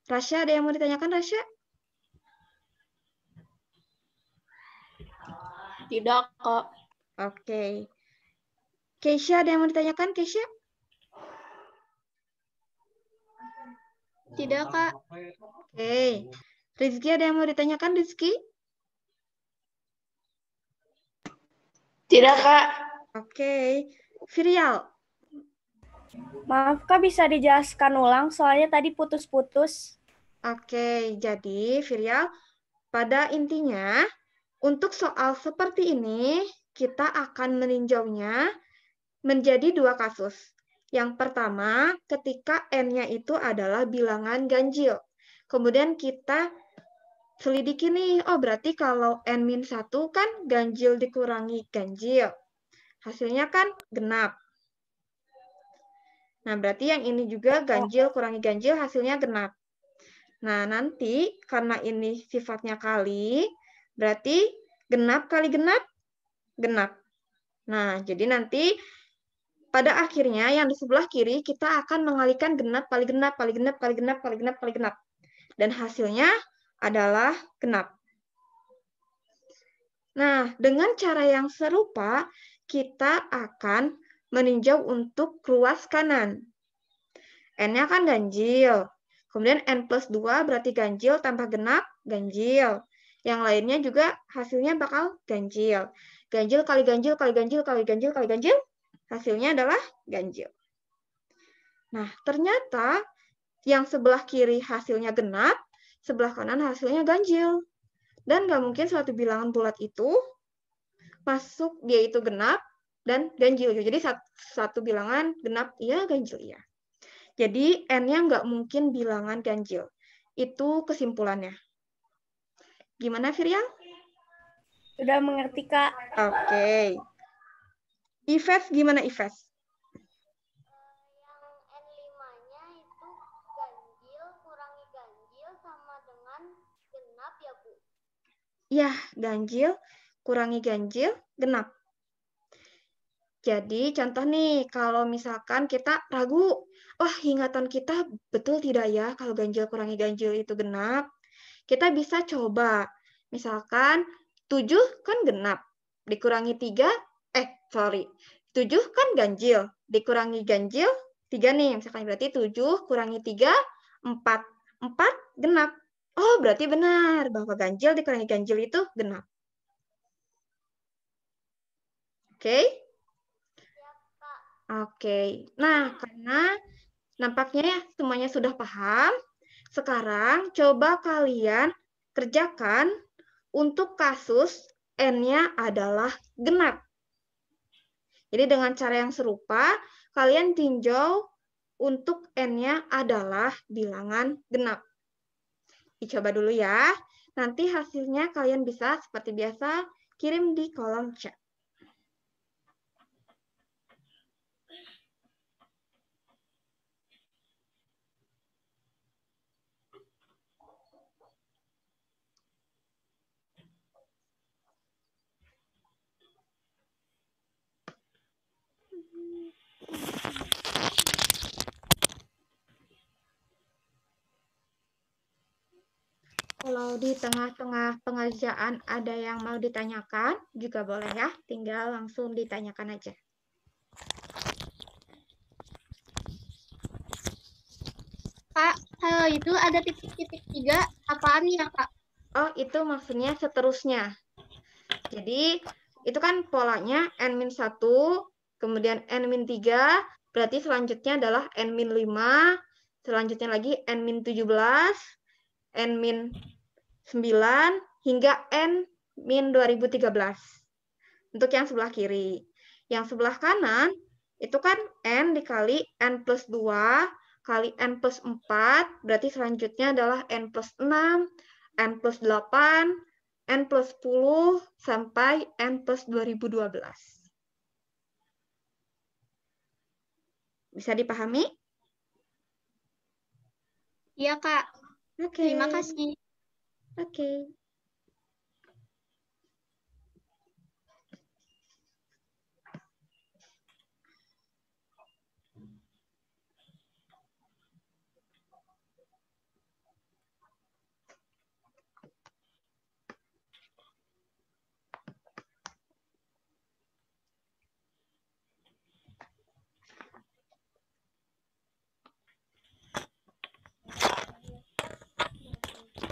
Rasya, ada yang mau ditanyakan, Rasya? Tidak, Kak. Oke. Keisha, ada yang mau ditanyakan, Keisha? Tidak, Kak. Oke. Rizky, ada yang mau ditanyakan, Rizky? Tidak, Kak. Oke. Virial. Maaf Kak, bisa dijelaskan ulang soalnya tadi putus-putus. Oke, jadi Virial, pada intinya untuk soal seperti ini kita akan meninjaunya menjadi dua kasus. Yang pertama, ketika N-nya itu adalah bilangan ganjil. Kemudian kita selidiki nih, oh berarti kalau N-1 kan ganjil dikurangi ganjil. Hasilnya kan genap. Nah, berarti yang ini juga ganjil kurangi ganjil, hasilnya genap. Nah, nanti karena ini sifatnya kali, berarti genap kali genap, genap. Nah, jadi nanti pada akhirnya yang di sebelah kiri kita akan mengalikan genap kali genap, kali genap, kali genap, kali genap, kali genap. Dan hasilnya adalah genap. Nah, dengan cara yang serupa, kita akan meninjau untuk ruas kanan. N-nya kan ganjil. Kemudian N plus 2 berarti ganjil tambah genap, ganjil. Yang lainnya juga hasilnya bakal ganjil. Ganjil kali ganjil, kali ganjil, kali ganjil, kali ganjil. Hasilnya adalah ganjil. Nah, ternyata yang sebelah kiri hasilnya genap, sebelah kanan hasilnya ganjil. Dan nggak mungkin suatu bilangan bulat itu masuk dia itu genap dan ganjil. Jadi satu bilangan genap iya, ganjil iya. Jadi N-nya nggak mungkin bilangan ganjil. Itu kesimpulannya. Gimana, Virial? Sudah mengerti, Kak. Oke. Ives, gimana Ives? Yang N5-nya itu ganjil kurangi ganjil sama dengan genap ya, Bu? Ya, ganjil kurangi ganjil, genap. Jadi contoh nih, kalau misalkan kita ragu, wah ingatan kita betul tidak ya kalau ganjil kurangi ganjil itu genap? Kita bisa coba, misalkan 7 kan genap, dikurangi 3, 7 kan ganjil, dikurangi ganjil 3 nih, misalkan berarti 7 kurangi 3, 4. 4 genap. Oh, berarti benar bahwa ganjil dikurangi ganjil itu genap. Oke? Oke, nah karena nampaknya ya semuanya sudah paham, sekarang coba kalian kerjakan untuk kasus N-nya adalah genap. Jadi dengan cara yang serupa, kalian tinjau untuk N-nya adalah bilangan genap. Dicoba dulu ya, nanti hasilnya kalian bisa seperti biasa kirim di kolom chat. Kalau di tengah-tengah pengerjaan ada yang mau ditanyakan, juga boleh ya. Tinggal langsung ditanyakan aja. Kak, itu ada titik-titik 3, apaan ya, Kak? Oh, itu maksudnya seterusnya. Jadi, itu kan polanya N-1, kemudian N-3, berarti selanjutnya adalah N-5, selanjutnya lagi N-17, N-9, hingga N-2013. Untuk yang sebelah kiri. Yang sebelah kanan, itu kan N dikali N plus 2 kali N plus 4, berarti selanjutnya adalah N plus 6, N plus 8, N plus 10, sampai N plus 2012. Bisa dipahami? Iya, Kak. Oke. Terima kasih. Oke.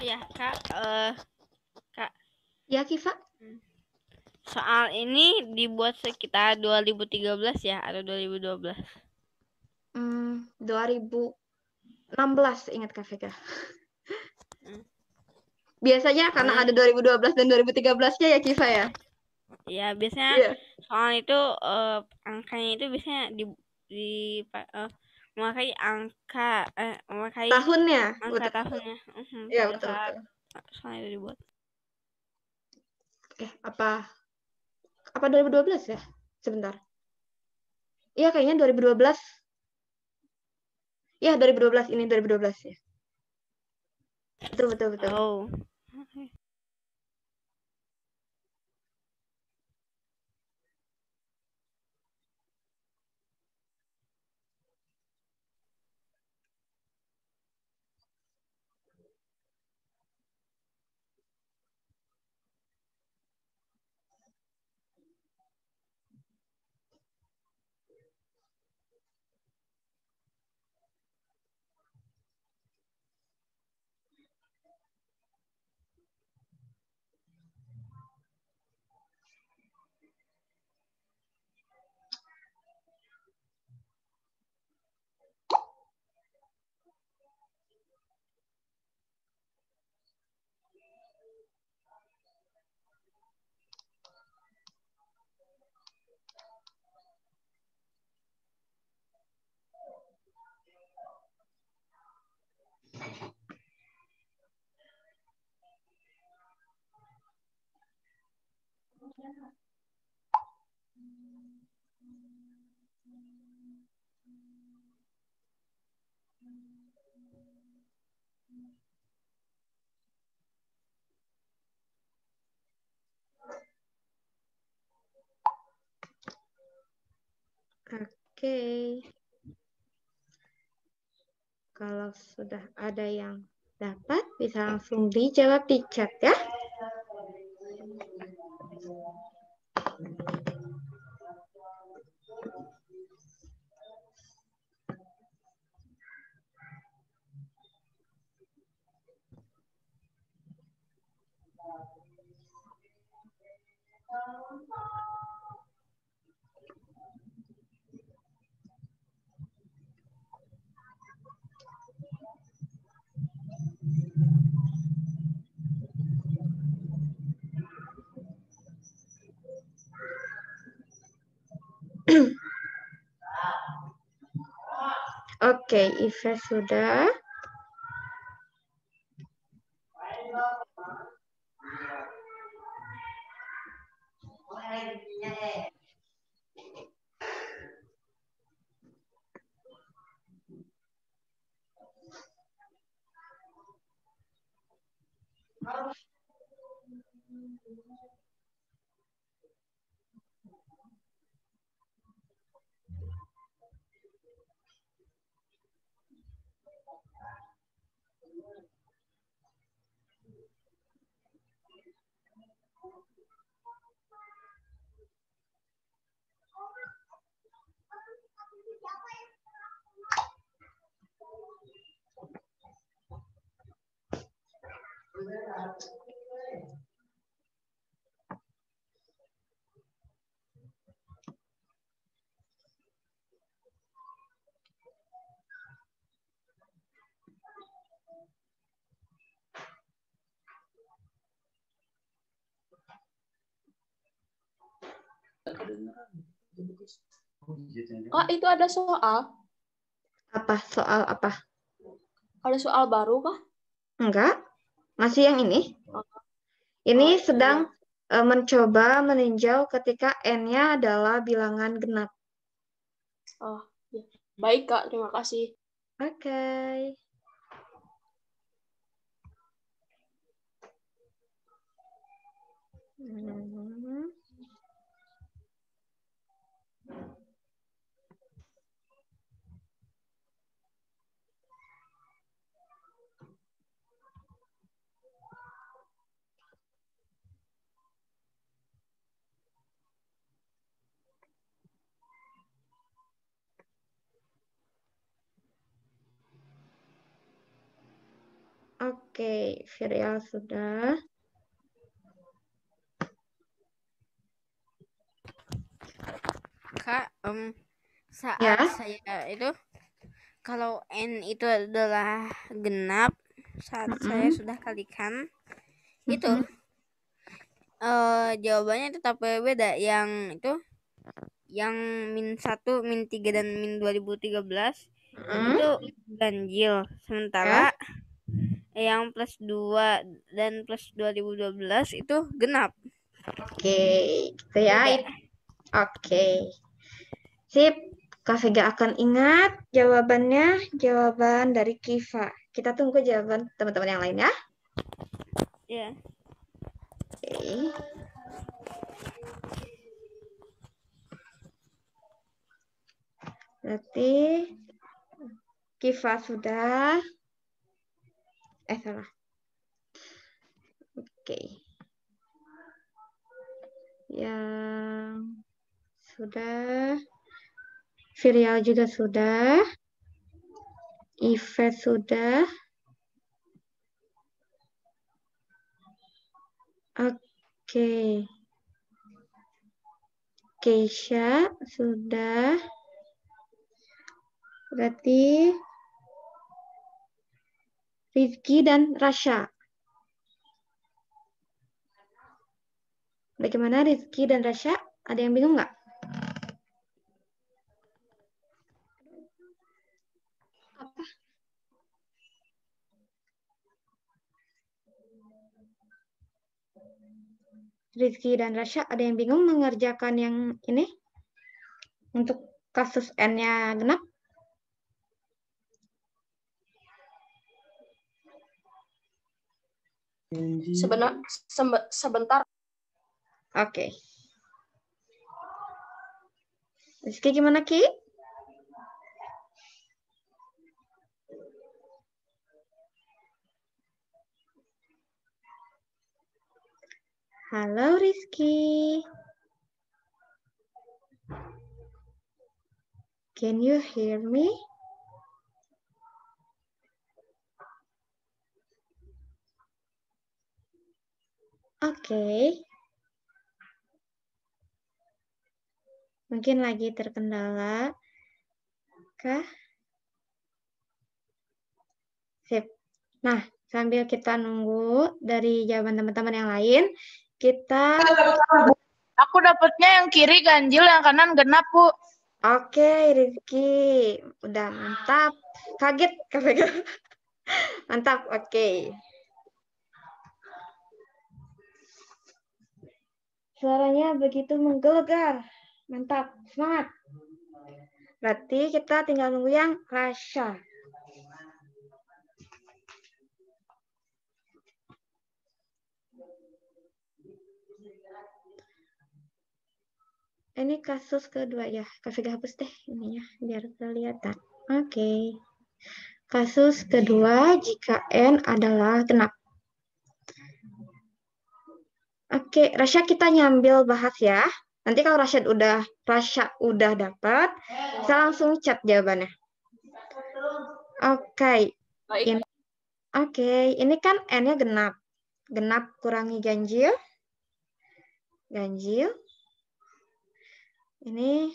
Ya, Kak. Kak, Ya, Kiva? soal ini dibuat sekitar 2013 ya atau 2012? 2016, ingat Kak Vega. Biasanya karena ada 2012 dan 2013-nya ya, Kiva ya? Ya, biasanya Iya. soal itu angkanya itu biasanya memakai memakai Tahunnya. angka tahunnya. Iya, pada betul. saat soal itu dibuat. Apa 2012 ya? Sebentar. Iya, kayaknya 2012. Iya, 2012. Ini 2012 ya. Betul. Oh. Oke. Kalau sudah ada yang dapat, bisa langsung dijawab di chat ya. Oke, Iva sudah. Kak, itu ada soal? Apa soal apa? Ada soal baru kah? Enggak, masih yang ini. Ini sedang mencoba meninjau ketika N-nya adalah bilangan genap. Oh, ya. Baik Kak, terima kasih. Oke. Oke, Virial sudah. Kak, saat Ya. saya itu kalau N itu adalah genap, saat saya sudah kalikan itu jawabannya tetap beda. Yang itu yang -1, -3 dan -2013 itu ganjil, sementara yang +2 dan +2012 itu genap. Oke, gitu ya. Beda. Oke. Sip. Kak Vega akan ingat jawabannya, jawaban dari Kiva. Kita tunggu jawaban teman-teman yang lain ya. Ya. Oke. Berarti Kiva sudah. Salah. Oke. Yang sudah. Virial juga sudah. Ivet sudah. Oke. Keisha sudah. Berarti Rizky dan Rasya. Bagaimana Rizky dan Rasya? Ada yang bingung nggak? Apa? Rizky dan Rasya, ada yang bingung mengerjakan yang ini? Untuk kasus N-nya genap? Sebentar. Oke. Rizky gimana, Ki? Halo, Rizky. Can you hear me? Oke. Mungkin lagi terkendala. Kah? Sip. Nah, sambil kita nunggu dari jawaban teman-teman yang lain, kita... Aku dapatnya yang kiri ganjil, yang kanan genap, Bu. Oke, Rizky. Udah mantap. Kaget, KPG. Mantap, oke. Suaranya begitu menggelegar. Mantap, semangat. Berarti kita tinggal nunggu yang Rasya. Ini kasus kedua ya. Kak hapus deh ininya biar kelihatan. Oke. Kasus kedua jika N adalah genap. Oke, Rasya kita nyambil bahas ya. Nanti kalau Rasya udah dapat, kita langsung chat jawabannya. Oke. Oke, ini kan N-nya genap. genap kurangi ganjil. Ganjil. Ini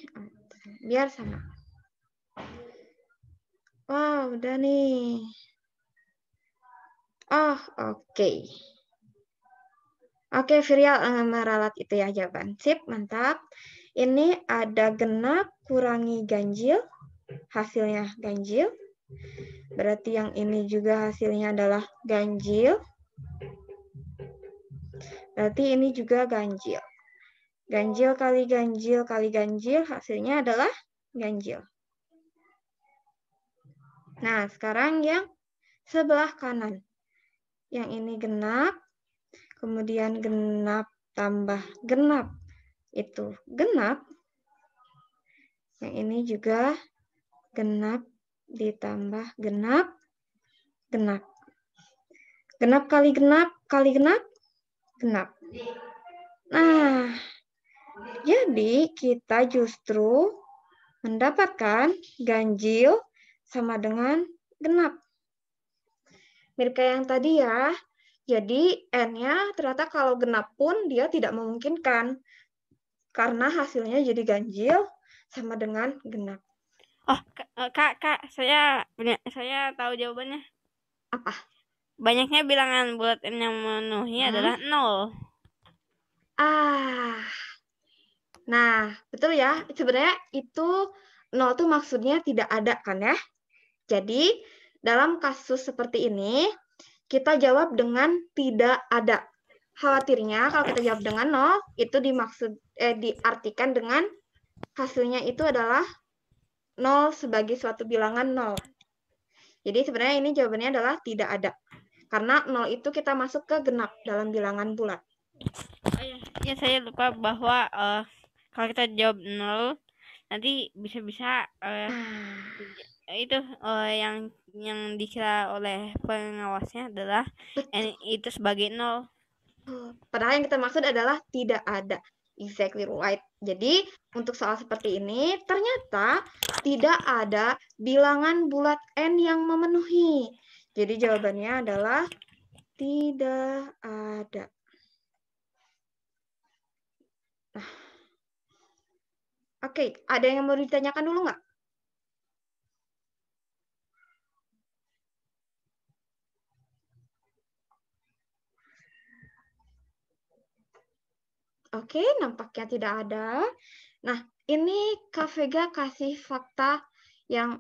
biar sama. Wah, udah nih. Oh, oke. Oke, Virial meralat itu ya jawaban. Sip, mantap. Ini ada genap kurangi ganjil. Hasilnya ganjil. Berarti yang ini juga hasilnya adalah ganjil. Berarti ini juga ganjil. Ganjil kali ganjil, hasilnya adalah ganjil. Nah, sekarang yang sebelah kanan. Yang ini genap, kemudian genap tambah genap. Itu genap. Yang ini juga genap ditambah genap, genap. Genap kali genap, genap. Nah, jadi kita justru mendapatkan ganjil sama dengan genap. Mirip kayak yang tadi ya. Jadi N-nya ternyata kalau genap pun dia tidak memungkinkan. Karena hasilnya jadi ganjil sama dengan genap. Oh, Kak, saya tahu jawabannya. Apa? Banyaknya bilangan bulat N yang memenuhi adalah 0. Nah, betul ya. Sebenarnya itu 0 tuh maksudnya tidak ada kan ya. Jadi, dalam kasus seperti ini, kita jawab dengan tidak ada. Khawatirnya kalau kita jawab dengan 0, itu diartikan dengan hasilnya itu adalah 0 sebagai suatu bilangan 0. Jadi sebenarnya ini jawabannya adalah tidak ada. Karena 0 itu kita masuk ke genap dalam bilangan bulat. Ya, saya lupa bahwa kalau kita jawab 0, nanti bisa-bisa itu yang dikira oleh pengawasnya adalah itu sebagai 0. Padahal yang kita maksud adalah tidak ada. Exactly right. Jadi untuk soal seperti ini ternyata tidak ada bilangan bulat N yang memenuhi. Jadi jawabannya adalah tidak ada. Nah. Oke, ada yang mau ditanyakan dulu nggak? Oke, nampaknya tidak ada. Nah, ini Kak Vega kasih fakta yang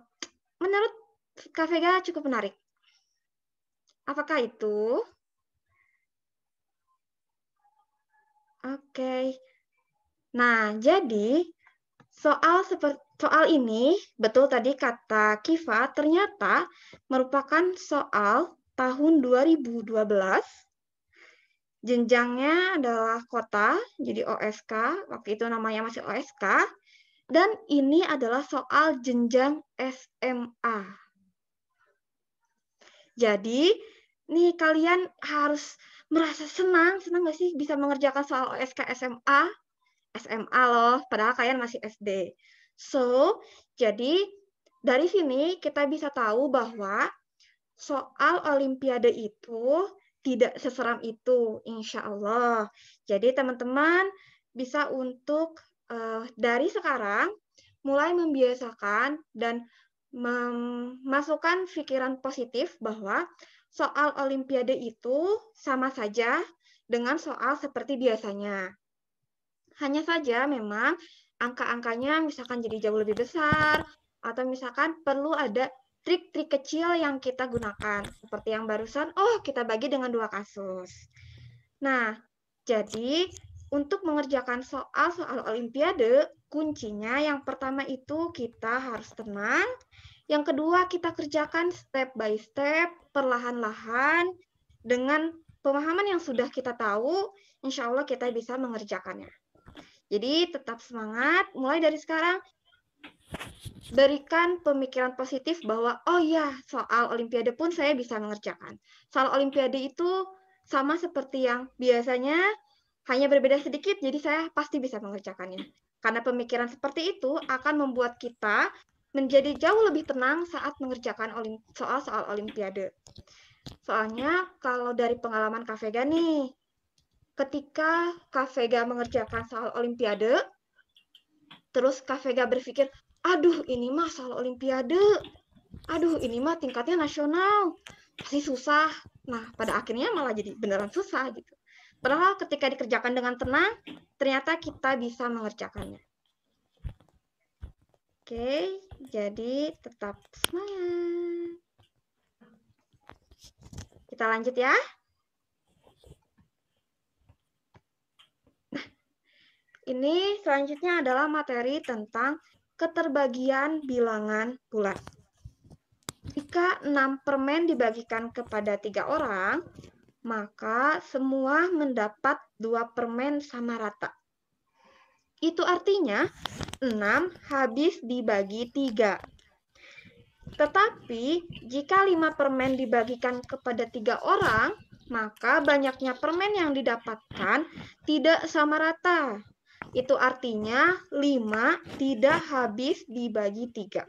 menurut Kak Vega cukup menarik. Apakah itu? Oke. Nah, jadi soal ini, betul tadi kata Kiva, ternyata merupakan soal tahun 2012. Jenjangnya adalah kota, jadi OSK, waktu itu namanya masih OSK, dan ini adalah soal jenjang SMA. Jadi, nih kalian harus merasa senang nggak sih bisa mengerjakan soal OSK SMA? SMA loh, padahal kalian masih SD. So, jadi dari sini kita bisa tahu bahwa soal Olimpiade itu tidak seseram itu, insya Allah. Jadi teman-teman bisa untuk dari sekarang mulai membiasakan dan memasukkan pikiran positif bahwa soal Olimpiade itu sama saja dengan soal seperti biasanya. Hanya saja memang angka-angkanya misalkan jadi jauh lebih besar, atau misalkan perlu ada trik-trik kecil yang kita gunakan. Seperti yang barusan, kita bagi dengan 2 kasus. Nah, jadi untuk mengerjakan soal-soal Olimpiade, kuncinya yang pertama itu kita harus tenang. Yang kedua, kita kerjakan step by step, perlahan-lahan, dengan pemahaman yang sudah kita tahu, insya Allah kita bisa mengerjakannya. Jadi tetap semangat, mulai dari sekarang berikan pemikiran positif bahwa soal Olimpiade pun saya bisa mengerjakan. Soal Olimpiade itu sama seperti yang biasanya, hanya berbeda sedikit, jadi saya pasti bisa mengerjakannya. Karena pemikiran seperti itu akan membuat kita menjadi jauh lebih tenang saat mengerjakan soal-soal Olimpiade. Soalnya kalau dari pengalaman Kak Vega nih, ketika Kak Vega mengerjakan soal Olimpiade, terus Kak Vega berpikir, aduh ini mah soal Olimpiade, aduh ini mah tingkatnya nasional, pasti susah. Nah, pada akhirnya malah jadi beneran susah gitu. Padahal ketika dikerjakan dengan tenang, ternyata kita bisa mengerjakannya. Oke, jadi tetap semangat. Kita lanjut ya. Nah, ini selanjutnya adalah materi tentang keterbagian bilangan bulat. Jika 6 permen dibagikan kepada 3 orang, maka semua mendapat 2 permen sama rata. Itu artinya 6 habis dibagi 3. Tetapi jika 5 permen dibagikan kepada 3 orang, maka banyaknya permen yang didapatkan tidak sama rata. Itu artinya 5 tidak habis dibagi 3.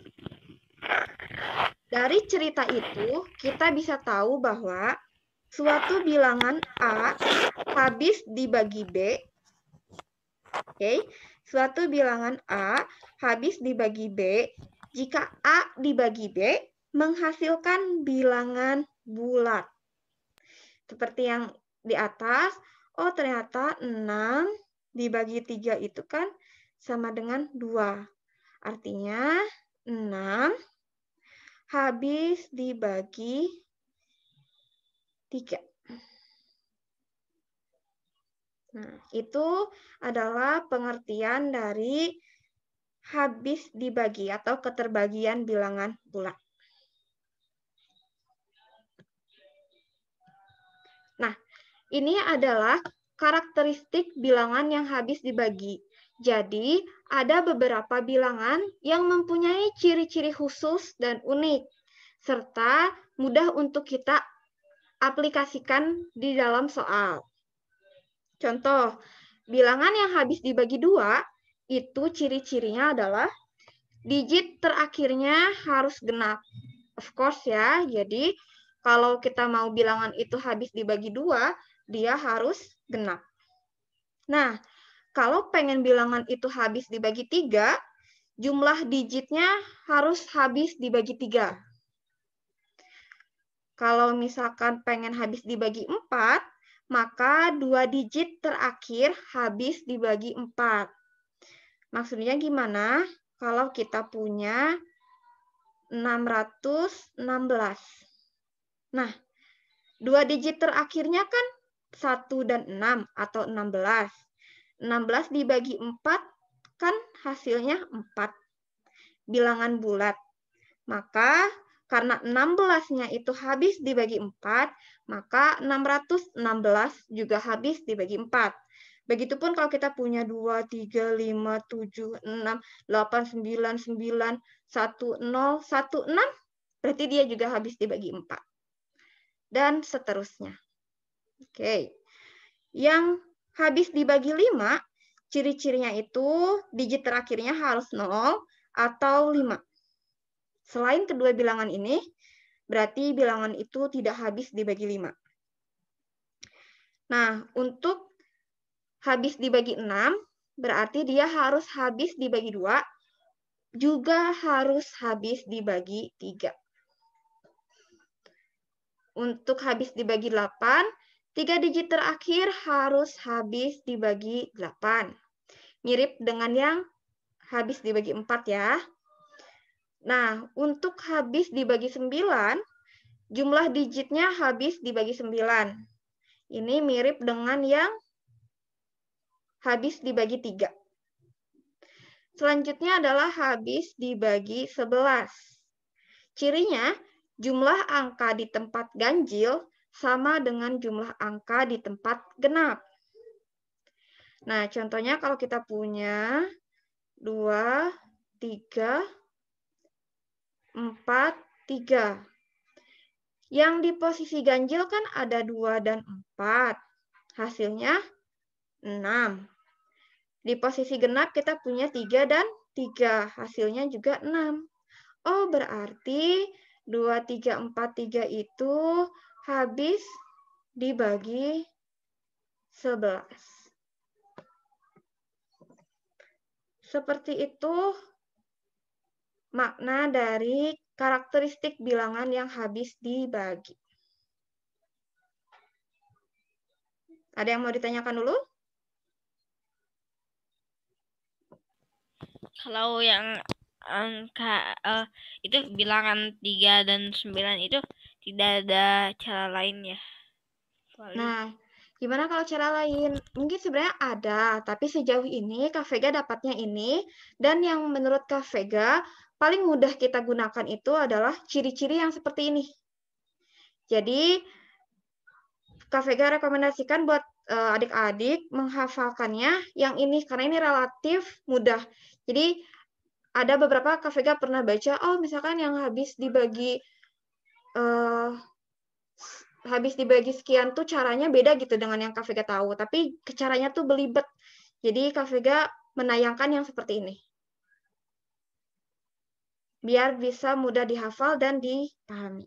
Dari cerita itu, kita bisa tahu bahwa suatu bilangan A habis dibagi B. Oke, suatu bilangan A habis dibagi B jika A dibagi B menghasilkan bilangan bulat. Seperti yang di atas, oh ternyata 6 dibagi 3 itu kan sama dengan 2. Artinya 6 habis dibagi 3. Nah, itu adalah pengertian dari habis dibagi atau keterbagian bilangan bulat. Nah, ini adalah karakteristik bilangan yang habis dibagi. Jadi, ada beberapa bilangan yang mempunyai ciri-ciri khusus dan unik, serta mudah untuk kita aplikasikan di dalam soal. Contoh, bilangan yang habis dibagi 2, itu ciri-cirinya adalah digit terakhirnya harus genap. Of course ya, jadi kalau kita mau bilangan itu habis dibagi 2, dia harus genap. Nah, kalau pengen bilangan itu habis dibagi 3, jumlah digitnya harus habis dibagi 3. Kalau misalkan pengen habis dibagi 4, maka 2 digit terakhir habis dibagi 4. Maksudnya gimana? Kalau kita punya 616. Nah, 2 digit terakhirnya kan 1 dan 6 atau 16. 16 dibagi 4 kan hasilnya 4. Bilangan bulat. Maka karena 16-nya itu habis dibagi 4, maka 616 juga habis dibagi 4. Begitupun kalau kita punya 2, 3, 5, 7, 6, 8, 9, 9, 1, 0, 1, 6, berarti dia juga habis dibagi 4. Dan seterusnya. Oke. Yang habis dibagi 5, ciri-cirinya itu digit terakhirnya harus 0 atau 5. Selain kedua bilangan ini, berarti bilangan itu tidak habis dibagi 5. Nah, untuk habis dibagi 6, berarti dia harus habis dibagi 2, juga harus habis dibagi 3. Untuk habis dibagi 8, 3 digit terakhir harus habis dibagi 8. Mirip dengan yang habis dibagi 4 ya. Nah, untuk habis dibagi 9, jumlah digitnya habis dibagi 9. Ini mirip dengan yang habis dibagi 3. Selanjutnya adalah habis dibagi 11. Cirinya, jumlah angka di tempat ganjil sama dengan jumlah angka di tempat genap. Nah, contohnya kalau kita punya 2, 3, 4, 3. Yang di posisi ganjil kan ada 2 dan 4. Hasilnya 6. Di posisi genap kita punya 3 dan 3. Hasilnya juga 6. Oh, berarti 2, 3, 4, 3 itu habis dibagi 11. Seperti itu makna dari karakteristik bilangan yang habis dibagi. Ada yang mau ditanyakan dulu? Kalau yang angka itu bilangan 3 dan 9 itu tidak ada cara lain ya. Nah, gimana kalau cara lain? Mungkin sebenarnya ada, tapi sejauh ini Kak Vega dapatnya ini, dan yang menurut Kak Vega paling mudah kita gunakan itu adalah ciri-ciri yang seperti ini. Jadi, Kak Vega rekomendasikan buat adik-adik menghafalkannya yang ini, karena ini relatif mudah. Jadi, ada beberapa Kak Vega pernah baca, oh misalkan yang habis dibagi sekian tuh caranya beda gitu dengan yang Kak Vega tahu, tapi caranya tuh belibet. Jadi Kak Vega menayangkan yang seperti ini. Biar bisa mudah dihafal dan dipahami.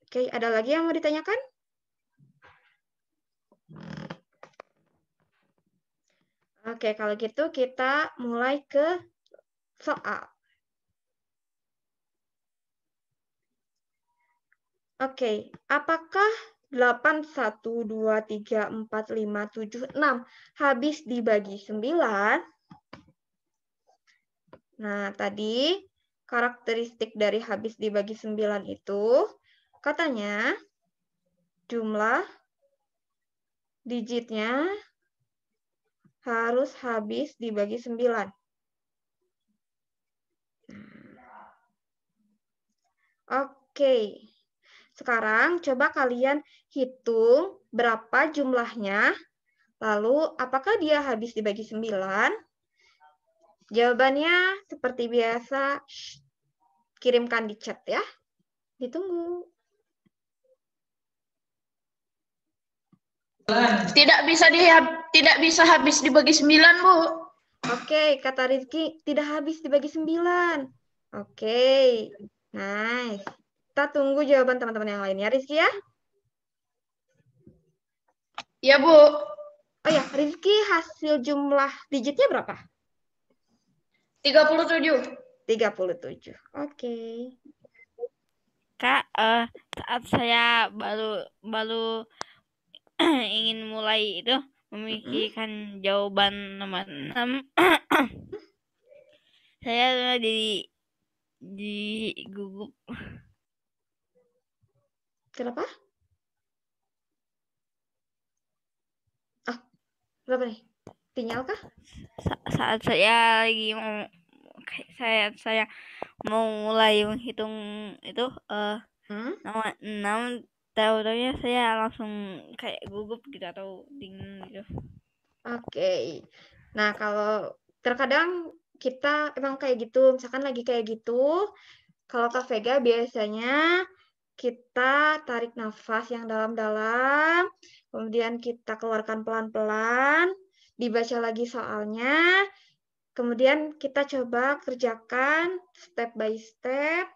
Oke, ada lagi yang mau ditanyakan? Oke, kalau gitu kita mulai ke soal. Oke, apakah 8, 1, 2, 3, 4, 5, 7, 6 habis dibagi 9? Nah, tadi karakteristik dari habis dibagi 9 itu katanya jumlah digitnya harus habis dibagi 9. Oke. Sekarang coba kalian hitung berapa jumlahnya, lalu apakah dia habis dibagi 9? Jawabannya seperti biasa, kirimkan di chat ya. Ditunggu. Tidak bisa habis dibagi 9, Bu. Oke, kata Rizky tidak habis dibagi 9. Oke, nice. Kita tunggu jawaban teman-teman yang lain ya, Rizky ya. Ya, Bu. Oh ya, Rizky hasil jumlah digitnya berapa? 37. 37. Oke. Kak, saat saya baru ingin mulai itu memikirkan jawaban nomor 6, saya di gugup. Kenapa? Berapa nih? Sinyal kah? Saat saya lagi mau saya mau mulai menghitung itu nomor 6, tahu-taunya saya langsung kayak gugup gitu atau dingin gitu. Oke. Nah, kalau terkadang kita emang kayak gitu, misalkan lagi kayak gitu, kalau Kak Vega biasanya kita tarik nafas yang dalam-dalam, kemudian kita keluarkan pelan-pelan, dibaca lagi soalnya, kemudian kita coba kerjakan step by step,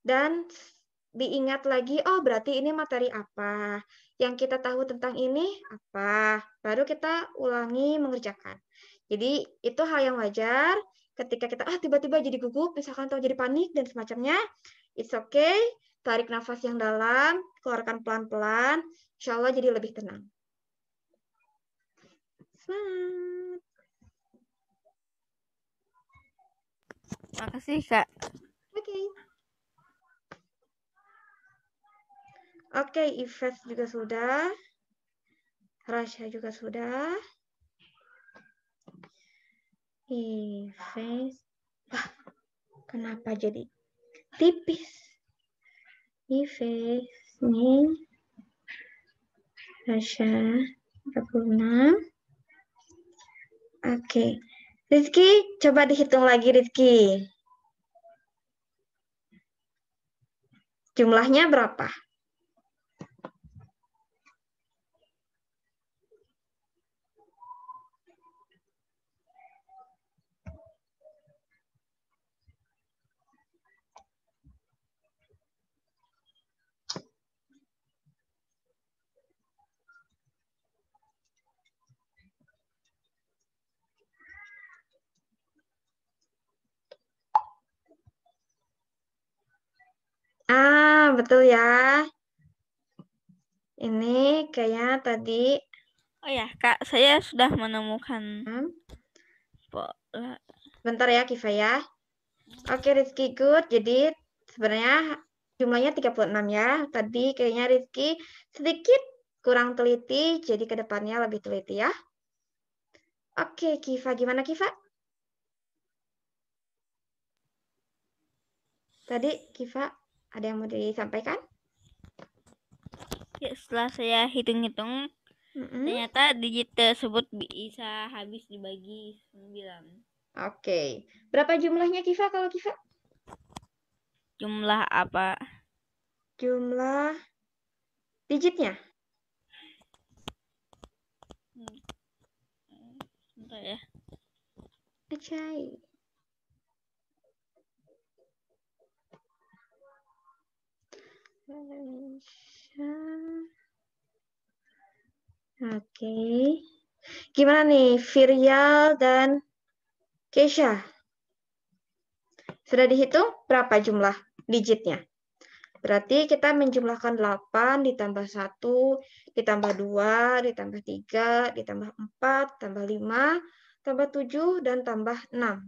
dan diingat lagi, oh berarti ini materi apa, yang kita tahu tentang ini apa, baru kita ulangi mengerjakan. Jadi itu hal yang wajar ketika kita tiba-tiba jadi gugup, misalkan atau jadi panik dan semacamnya, it's okay, tarik nafas yang dalam, keluarkan pelan-pelan, insya Allah jadi lebih tenang. Semangat. Makasih, Kak. Oke, Ives juga sudah. Rasya juga sudah. Ives. Wah, kenapa jadi tipis? Ives. Nih. Rasya. 36. Oke. Rizky, coba dihitung lagi, Rizky. Jumlahnya berapa? Betul ya. Ini kayaknya tadi. Oh ya, Kak, saya sudah menemukan pola. Bentar ya, Kifa ya. Oke, Rizky, good. Jadi sebenarnya jumlahnya 36 ya. Tadi kayaknya Rizky sedikit kurang teliti, jadi ke depannya lebih teliti ya. Oke, Kifa. Gimana, Kifa? Tadi, Kifa, ada yang mau disampaikan? Ya, setelah saya hitung-hitung, ternyata digit tersebut bisa habis dibagi 9. Oke. Berapa jumlahnya, Kifa, kalau Kifa? Jumlah apa? Jumlah digitnya. Bentar ya. Acai. Oke. Gimana nih, Virial dan Keisha? Sudah dihitung berapa jumlah digitnya? Berarti kita menjumlahkan 8 ditambah 1, ditambah 2, ditambah 3, ditambah 4, tambah 5, tambah 7, dan tambah 6.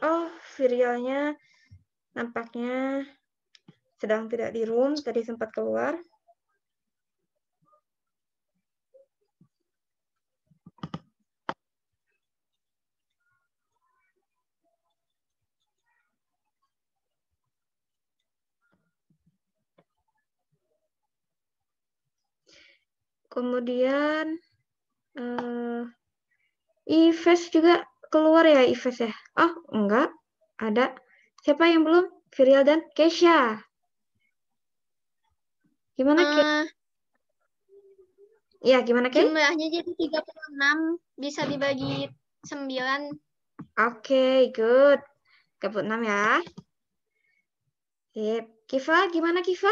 Oh, Virialnya nampaknya sedang tidak di room, tadi sempat keluar. Kemudian Ives juga keluar ya, Ives ya? Oh, enggak. Ada. Siapa yang belum? Virial dan Keisha. Gimana, Kay? Ya, gimana, Kay? Jumlahnya jadi 36, bisa dibagi 9. Oke, good. 36 ya. Sip. Kifa, gimana Kifa?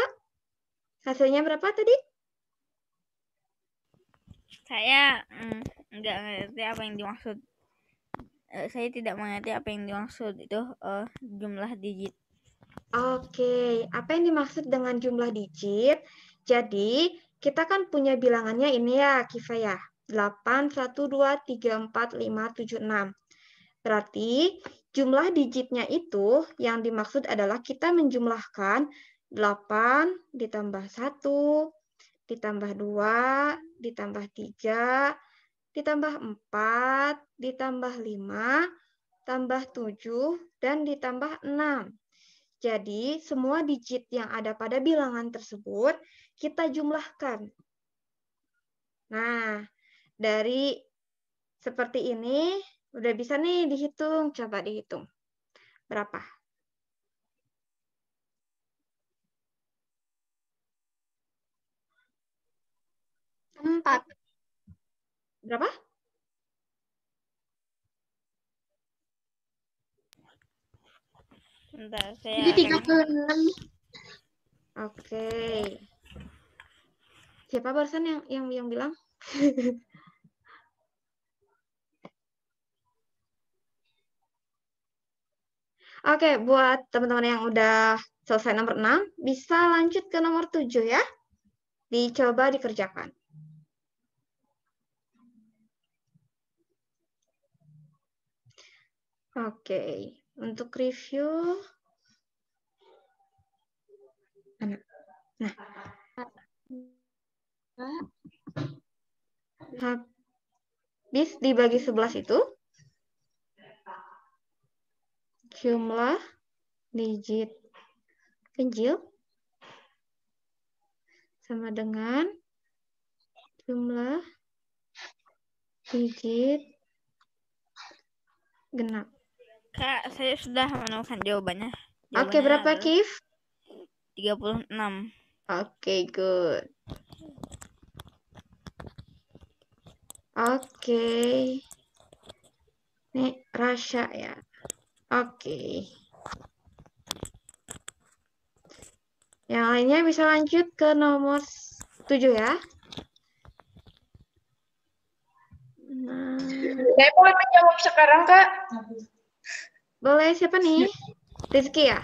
Hasilnya berapa tadi? Saya nggak ngerti apa yang dimaksud. Saya tidak mengerti apa yang dimaksud itu jumlah digit. Oke, apa yang dimaksud dengan jumlah digit? Jadi, kita kan punya bilangannya ini ya, Kifa ya. 8, 1, 2, 3, 4, 5, 7, 6. Berarti jumlah digitnya itu yang dimaksud adalah kita menjumlahkan 8 ditambah 1, ditambah 2, ditambah 3, ditambah 4, ditambah 5, tambah 7, dan ditambah 6. Jadi, semua digit yang ada pada bilangan tersebut kita jumlahkan. Nah, dari seperti ini, udah bisa nih dihitung. Coba dihitung. Berapa? Empat. Berapa? Bentar, saya Jadi 36. Oke. Siapa barusan yang bilang? Oke, buat teman-teman yang udah selesai nomor 6, bisa lanjut ke nomor 7 ya. Dicoba dikerjakan. Oke, untuk review. Nah, habis dibagi 11 itu, jumlah digit ganjil sama dengan jumlah digit genap. Kak, saya sudah menemukan jawabannya. Oke, berapa, Kif? 36. Oke, good. Oke. Ini Rasya ya. Oke. Yang lainnya bisa lanjut ke nomor 7 ya. Saya boleh menjawab sekarang, Kak? Boleh, siapa nih? Rizky ya?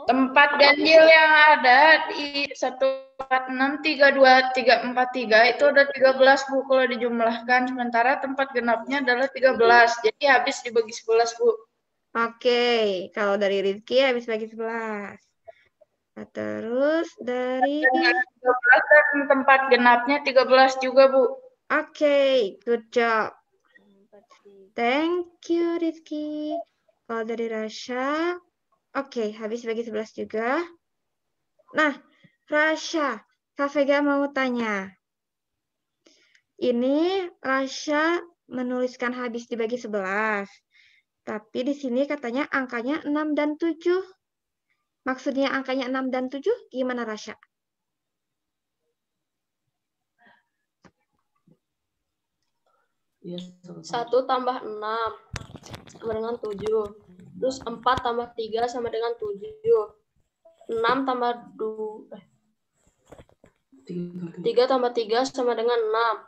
Tempat ganjil yang ada di 146324343 itu ada 13, Bu, kalau dijumlahkan. Sementara tempat genapnya adalah 13. Jadi habis dibagi 11, Bu. Oke, kalau dari Rizky habis bagi 11. Nah, terus dari... Dan 13 dan tempat genapnya 13 juga, Bu. Oke, good job. Thank you, Rizky. Kalau dari Rasya, oke, habis bagi 11 juga. Nah, Rasya, Kak Vega mau tanya. Ini Rasya menuliskan habis dibagi 11. Tapi di sini katanya angkanya 6 dan 7. Maksudnya angkanya 6 dan 7 gimana, Rasya? Satu tambah 6 sama dengan 7. Terus 4 tambah 3 sama dengan 7. 6 tambah 2. 3 tambah 3 sama dengan 6.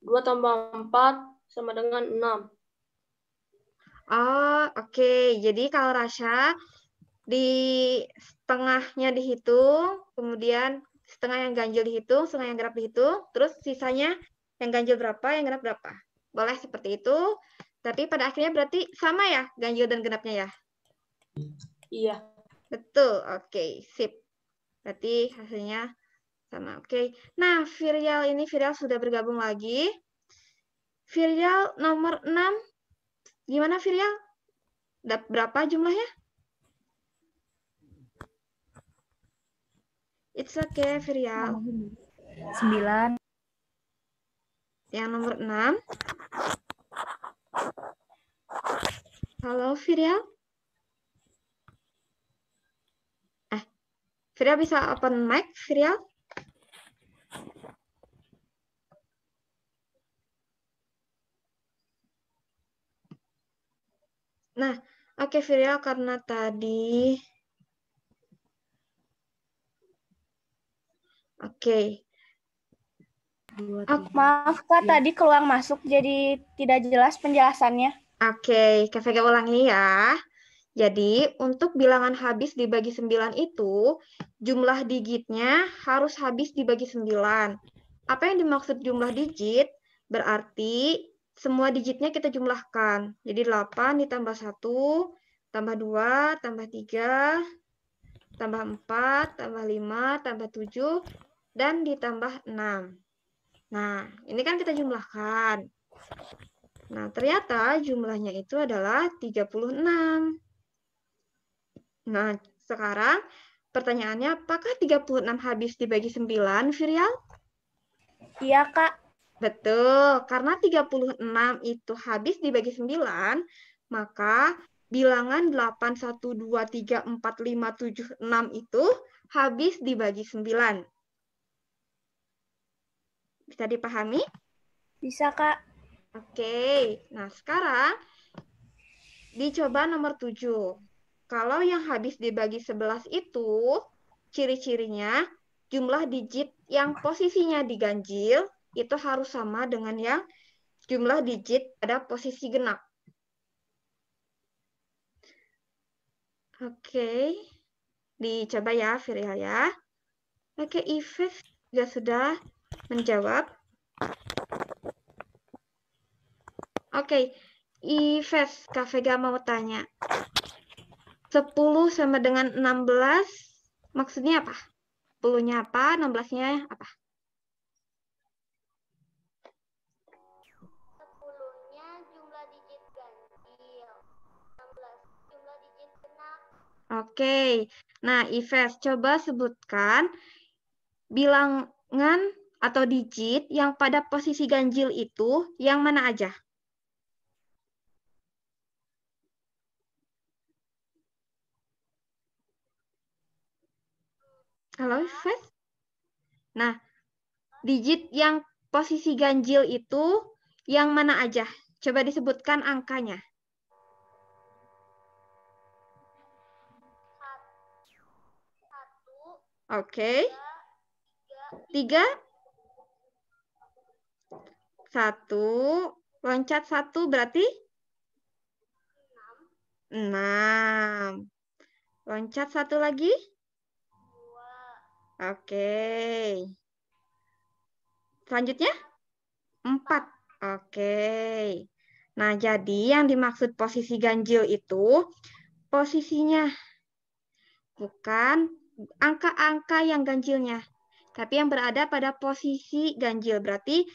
2 tambah 4 sama dengan 6. Oh, oke. Jadi kalau Rasya di setengahnya dihitung, kemudian setengah yang ganjil dihitung, setengah yang genap dihitung, terus sisanya yang ganjil berapa, yang genap berapa. Boleh seperti itu, tapi pada akhirnya berarti sama ya ganjil dan genapnya ya? Iya. Betul, oke, sip. Berarti hasilnya sama, oke. Nah, Virial sudah bergabung lagi. Virial nomor 6, gimana Virial? Berapa jumlahnya? It's okay, Virial. 9. Yang nomor 6. Halo, Virial. Virial bisa open mic, Virial? Nah, oke Virial, karena tadi... Oke. Maaf Kak, tadi keluar masuk jadi tidak jelas penjelasannya. Oke, Kak Vega ulangi ya. Jadi, untuk bilangan habis dibagi 9 itu, jumlah digitnya harus habis dibagi 9. Apa yang dimaksud jumlah digit? Berarti semua digitnya kita jumlahkan. Jadi 8 ditambah 1, tambah 2, tambah 3, tambah 4, tambah 5, tambah 7, dan ditambah 6. Nah, ini kan kita jumlahkan. Nah, ternyata jumlahnya itu adalah 36. Nah, sekarang pertanyaannya, apakah 36 habis dibagi 9, Virial? Iya, Kak. Betul, karena 36 itu habis dibagi 9, maka bilangan 8, 1, 2, 3, 4, 5, 7, 6 itu habis dibagi 9. Bisa dipahami? Bisa, Kak. Oke, nah sekarang dicoba nomor 7. Kalau yang habis dibagi 11 itu, ciri-cirinya jumlah digit yang posisinya diganjil itu harus sama dengan yang jumlah digit pada posisi genap. Oke, dicoba ya Virial ya. Oke, Ives juga sudah menjawab. Oke, Ives, Kak Vega mau tanya. 10 sama dengan 16, maksudnya apa? 10-nya apa, 16-nya apa? 10-nya jumlah digit ganjil. 16 jumlah digit genap. Oke, nah Ives, coba sebutkan bilangan atau digit yang pada posisi ganjil itu yang mana aja? Halo, Ives? Nah, digit yang posisi ganjil itu yang mana aja? Coba disebutkan angkanya. 1, Oke. 3, 3, 1, loncat 1 berarti 6. Loncat 1 lagi. Oke. Selanjutnya 4. Oke. Nah, jadi yang dimaksud posisi ganjil itu posisinya, bukan angka-angka yang ganjilnya, tapi yang berada pada posisi ganjil. Berarti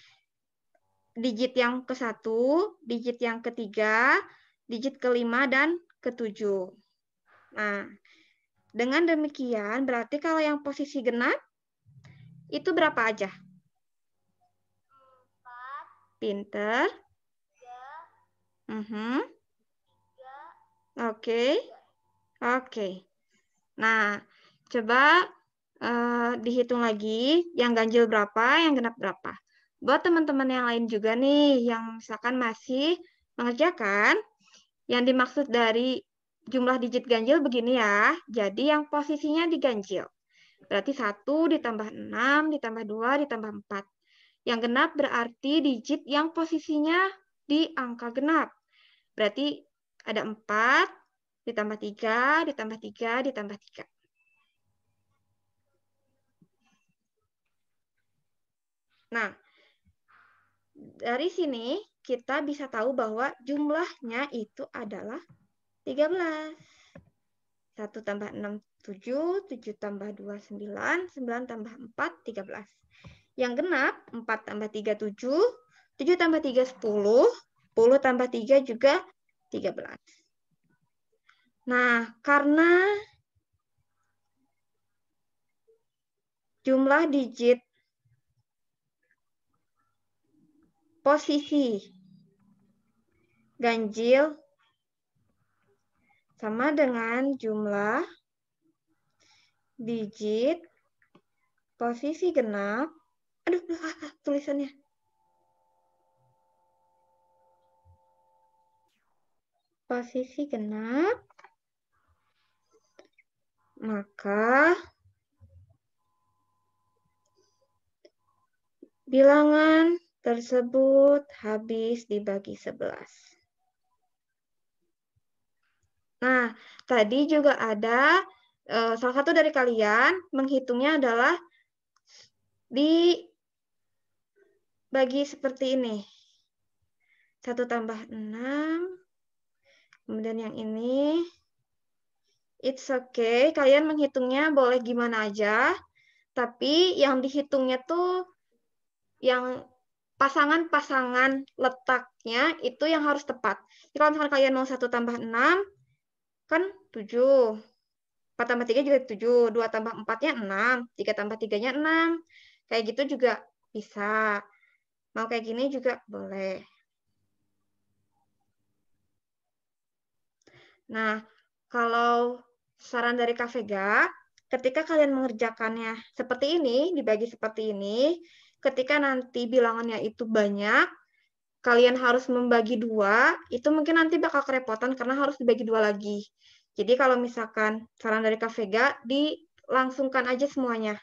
digit yang ke-1, digit yang ke-3, digit ke-5, dan ke-7. Nah, dengan demikian berarti kalau yang posisi genap itu berapa aja? 4, Pinter. 3, Oke. Oke. Nah, coba dihitung lagi yang ganjil berapa, yang genap berapa. Buat teman-teman yang lain juga nih, yang misalkan masih mengerjakan, yang dimaksud dari jumlah digit ganjil begini ya. Jadi yang posisinya diganjil. Berarti 1 ditambah 6, ditambah 2, ditambah 4. Yang genap berarti digit yang posisinya di angka genap. Berarti ada 4, ditambah 3, ditambah 3, ditambah 3. Nah, dari sini kita bisa tahu bahwa jumlahnya itu adalah 13. 1 tambah 6, 7, 7 tambah 2, 9, 9 tambah 4, 13. Yang genap, 4 tambah 3, 7, 7 tambah 3, 10, 10 tambah 3 juga 13. Nah, karena jumlah digit posisi ganjil sama dengan jumlah digit posisi genap. Aduh, tulisannya. Posisi genap, maka bilangan tersebut habis dibagi 11. Nah, tadi juga ada salah satu dari kalian menghitungnya adalah dibagi seperti ini. 1 tambah 6, kemudian yang ini. It's okay, kalian menghitungnya boleh gimana aja, tapi yang dihitungnya tuh yang pasangan-pasangan letaknya itu yang harus tepat. Jadi kalau misalkan kalian mau 1 tambah 6, kan 7. 4 tambah 3 juga 7. 2 tambah 4-nya 6. 3 tambah 3-nya 6. Kayak gitu juga bisa. Mau kayak gini juga boleh. Nah, kalau saran dari Kak Vega, ketika kalian mengerjakannya seperti ini, dibagi seperti ini, ketika nanti bilangannya itu banyak, kalian harus membagi 2, itu mungkin nanti bakal kerepotan karena harus dibagi 2 lagi. Jadi kalau misalkan saran dari Kak Vega, dilangsungkan aja semuanya.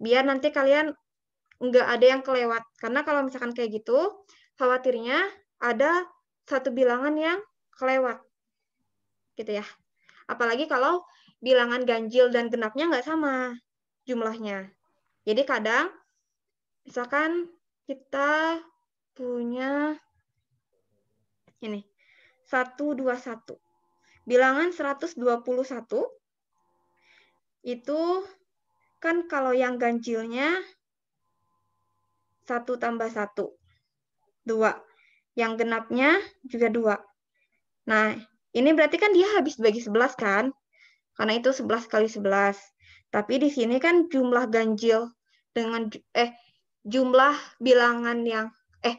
Biar nanti kalian nggak ada yang kelewat. Karena kalau misalkan kayak gitu, khawatirnya ada satu bilangan yang kelewat. Gitu ya. Apalagi kalau bilangan ganjil dan genapnya nggak sama jumlahnya. Jadi kadang, misalkan kita punya ini, 121. Bilangan 121 itu kan kalau yang ganjilnya 1 tambah 1, 2. Yang genapnya juga 2. Nah, ini berarti kan dia habis bagi 11 kan? Karena itu 11 kali 11. Tapi di sini kan jumlah ganjil dengan jumlah bilangan yang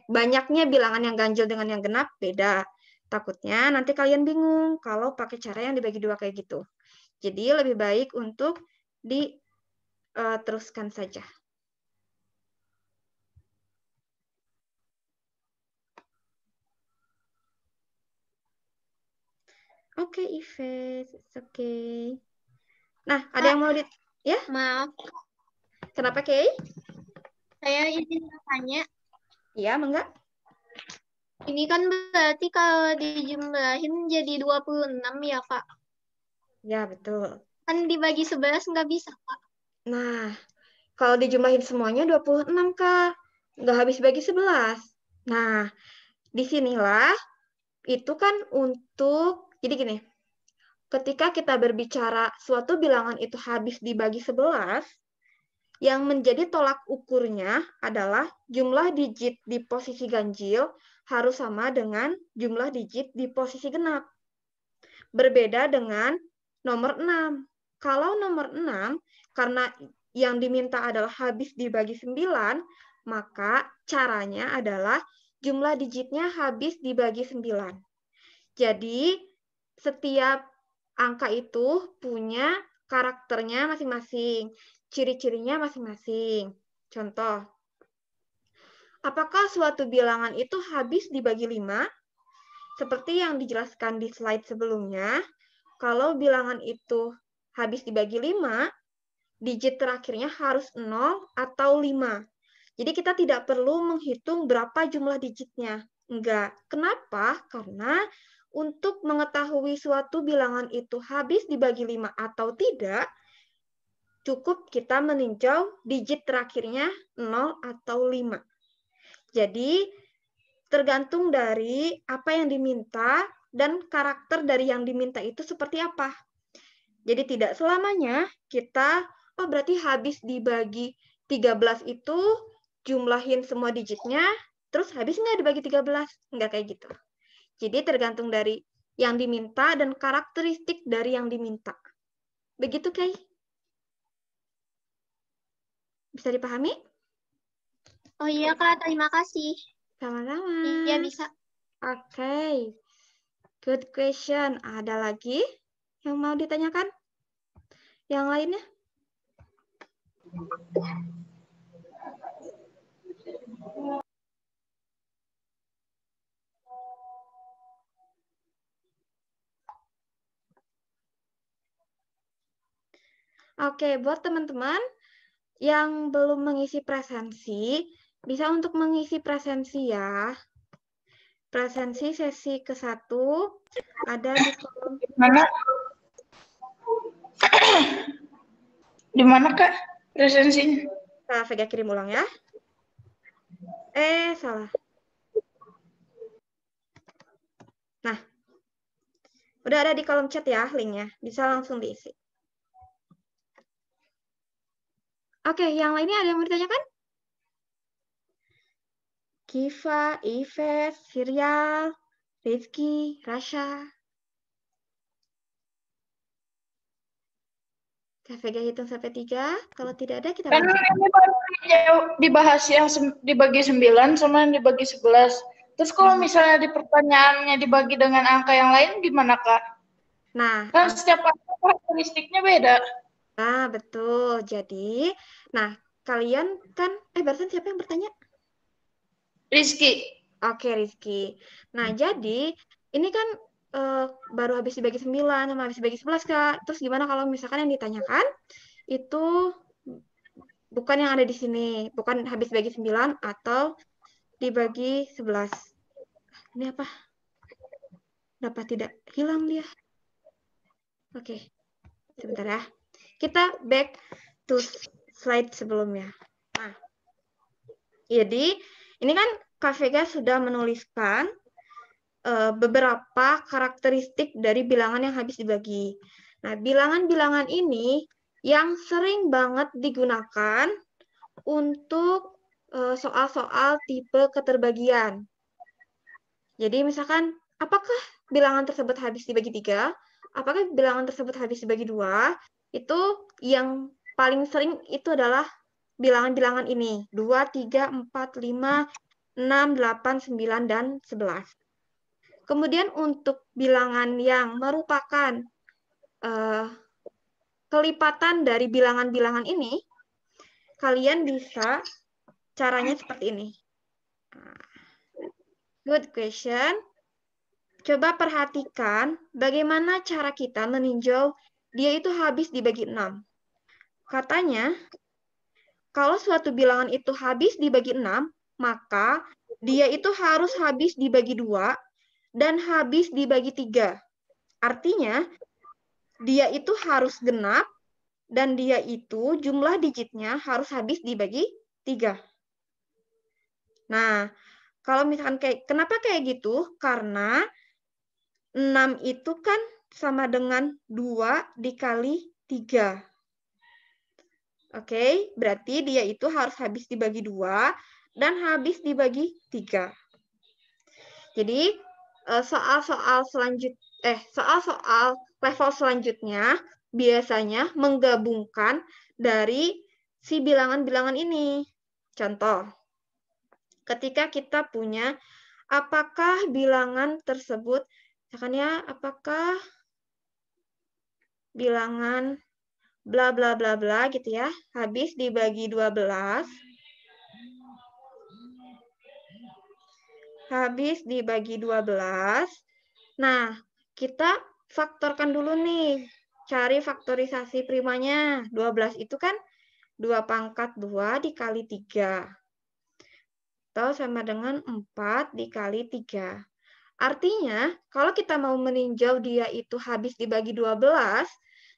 banyaknya bilangan yang ganjil dengan yang genap beda. Takutnya nanti kalian bingung kalau pakai cara yang dibagi 2 kayak gitu. Jadi lebih baik untuk diteruskan saja. Oke, Ives, it's okay. Nah, ada yang mau ya? Maaf. Kenapa, Kay? Saya izin bertanya. Iya, Mangga? Ini kan berarti kalau dijumlahin jadi 26 ya, Kak? Ya, betul. Kan dibagi 11 nggak bisa, Kak. Nah, kalau dijumlahin semuanya 26, Kak. Nggak habis bagi 11. Nah, disinilah itu kan untuk, jadi gini, ketika kita berbicara suatu bilangan itu habis dibagi 11, yang menjadi tolak ukurnya adalah jumlah digit di posisi ganjil harus sama dengan jumlah digit di posisi genap. Berbeda dengan nomor 6. Kalau nomor 6, karena yang diminta adalah habis dibagi 9, maka caranya adalah jumlah digitnya habis dibagi 9. Jadi, setiap angka itu punya karakternya masing-masing, ciri-cirinya masing-masing. Contoh, apakah suatu bilangan itu habis dibagi 5? Seperti yang dijelaskan di slide sebelumnya, kalau bilangan itu habis dibagi 5, digit terakhirnya harus 0 atau 5. Jadi kita tidak perlu menghitung berapa jumlah digitnya. Enggak. Kenapa? Karena untuk mengetahui suatu bilangan itu habis dibagi 5 atau tidak, cukup kita meninjau digit terakhirnya 0 atau 5. Jadi, tergantung dari apa yang diminta dan karakter dari yang diminta itu seperti apa. Jadi, tidak selamanya kita, oh berarti habis dibagi 13 itu jumlahin semua digitnya, terus habis nggak dibagi 13? Nggak kayak gitu. Jadi, tergantung dari yang diminta dan karakteristik dari yang diminta. Begitu, Kay? Bisa dipahami? Oh iya, Kak. Terima kasih. Sama-sama. Iya, bisa. Oke. Good question. Ada lagi yang mau ditanyakan? Yang lainnya? Oke, buat teman-teman yang belum mengisi presensi, bisa untuk mengisi presensi ya. Presensi sesi ke-1 ada di kolom. Mana? Di mana, Kak, presensinya? Kak Vega kirim ulang ya. Salah. Nah, udah ada di kolom chat ya linknya. Bisa langsung diisi. Oke, yang lainnya ada yang mau ditanyakan? Kiva, Ives, Sirial, Rizky, Rasha. Kak Vega hitung sampai 3. Kalau tidak ada, kita Kan lanjut. ini baru dibahas yang dibagi 9 sama yang dibagi 11. Terus kalau misalnya di pertanyaannya dibagi dengan angka yang lain gimana, Kak? Nah, Kan setiap angka karakteristiknya beda. Nah, betul. Jadi, nah, kalian kan, barusan siapa yang bertanya? Rizky. Oke, Rizky. Nah, jadi, ini kan baru habis dibagi 9 sama habis dibagi 11, Kak. Terus gimana kalau misalkan yang ditanyakan itu bukan yang ada di sini, bukan habis dibagi 9 atau dibagi 11. Ini apa? Dapat tidak hilang dia? Oke, sebentar ya. Kita back to slide sebelumnya. Nah, jadi ini kan Kak Vega sudah menuliskan beberapa karakteristik dari bilangan yang habis dibagi. Nah, bilangan-bilangan ini yang sering banget digunakan untuk soal-soal tipe keterbagian. Jadi misalkan, apakah bilangan tersebut habis dibagi 3? Apakah bilangan tersebut habis dibagi 2? Itu yang paling sering itu adalah bilangan-bilangan ini. 2, 3, 4, 5, 6, 8, 9, dan 11. Kemudian untuk bilangan yang merupakan kelipatan dari bilangan-bilangan ini, kalian bisa caranya seperti ini. Good question. Coba perhatikan bagaimana cara kita meninjau dia itu habis dibagi 6. Katanya, kalau suatu bilangan itu habis dibagi 6, maka dia itu harus habis dibagi 2 dan habis dibagi 3. Artinya, dia itu harus genap dan dia itu jumlah digitnya harus habis dibagi 3. Nah, kalau misalkan kenapa kayak gitu? Karena 6 itu kan sama dengan 2 dikali 3. Oke, berarti dia itu harus habis dibagi 2 dan habis dibagi 3. Jadi, soal-soal level selanjutnya biasanya menggabungkan dari si bilangan-bilangan ini. Contoh, ketika kita punya apakah bilangan tersebut, misalkan ya, apakah bilangan bla bla bla bla gitu ya, habis dibagi 12, habis dibagi 12. Nah, kita faktorkan dulu nih, cari faktorisasi primanya. 12 itu kan 2 pangkat 2 dikali 3. Atau sama dengan 4 dikali 3. Artinya, kalau kita mau meninjau dia itu habis dibagi 12,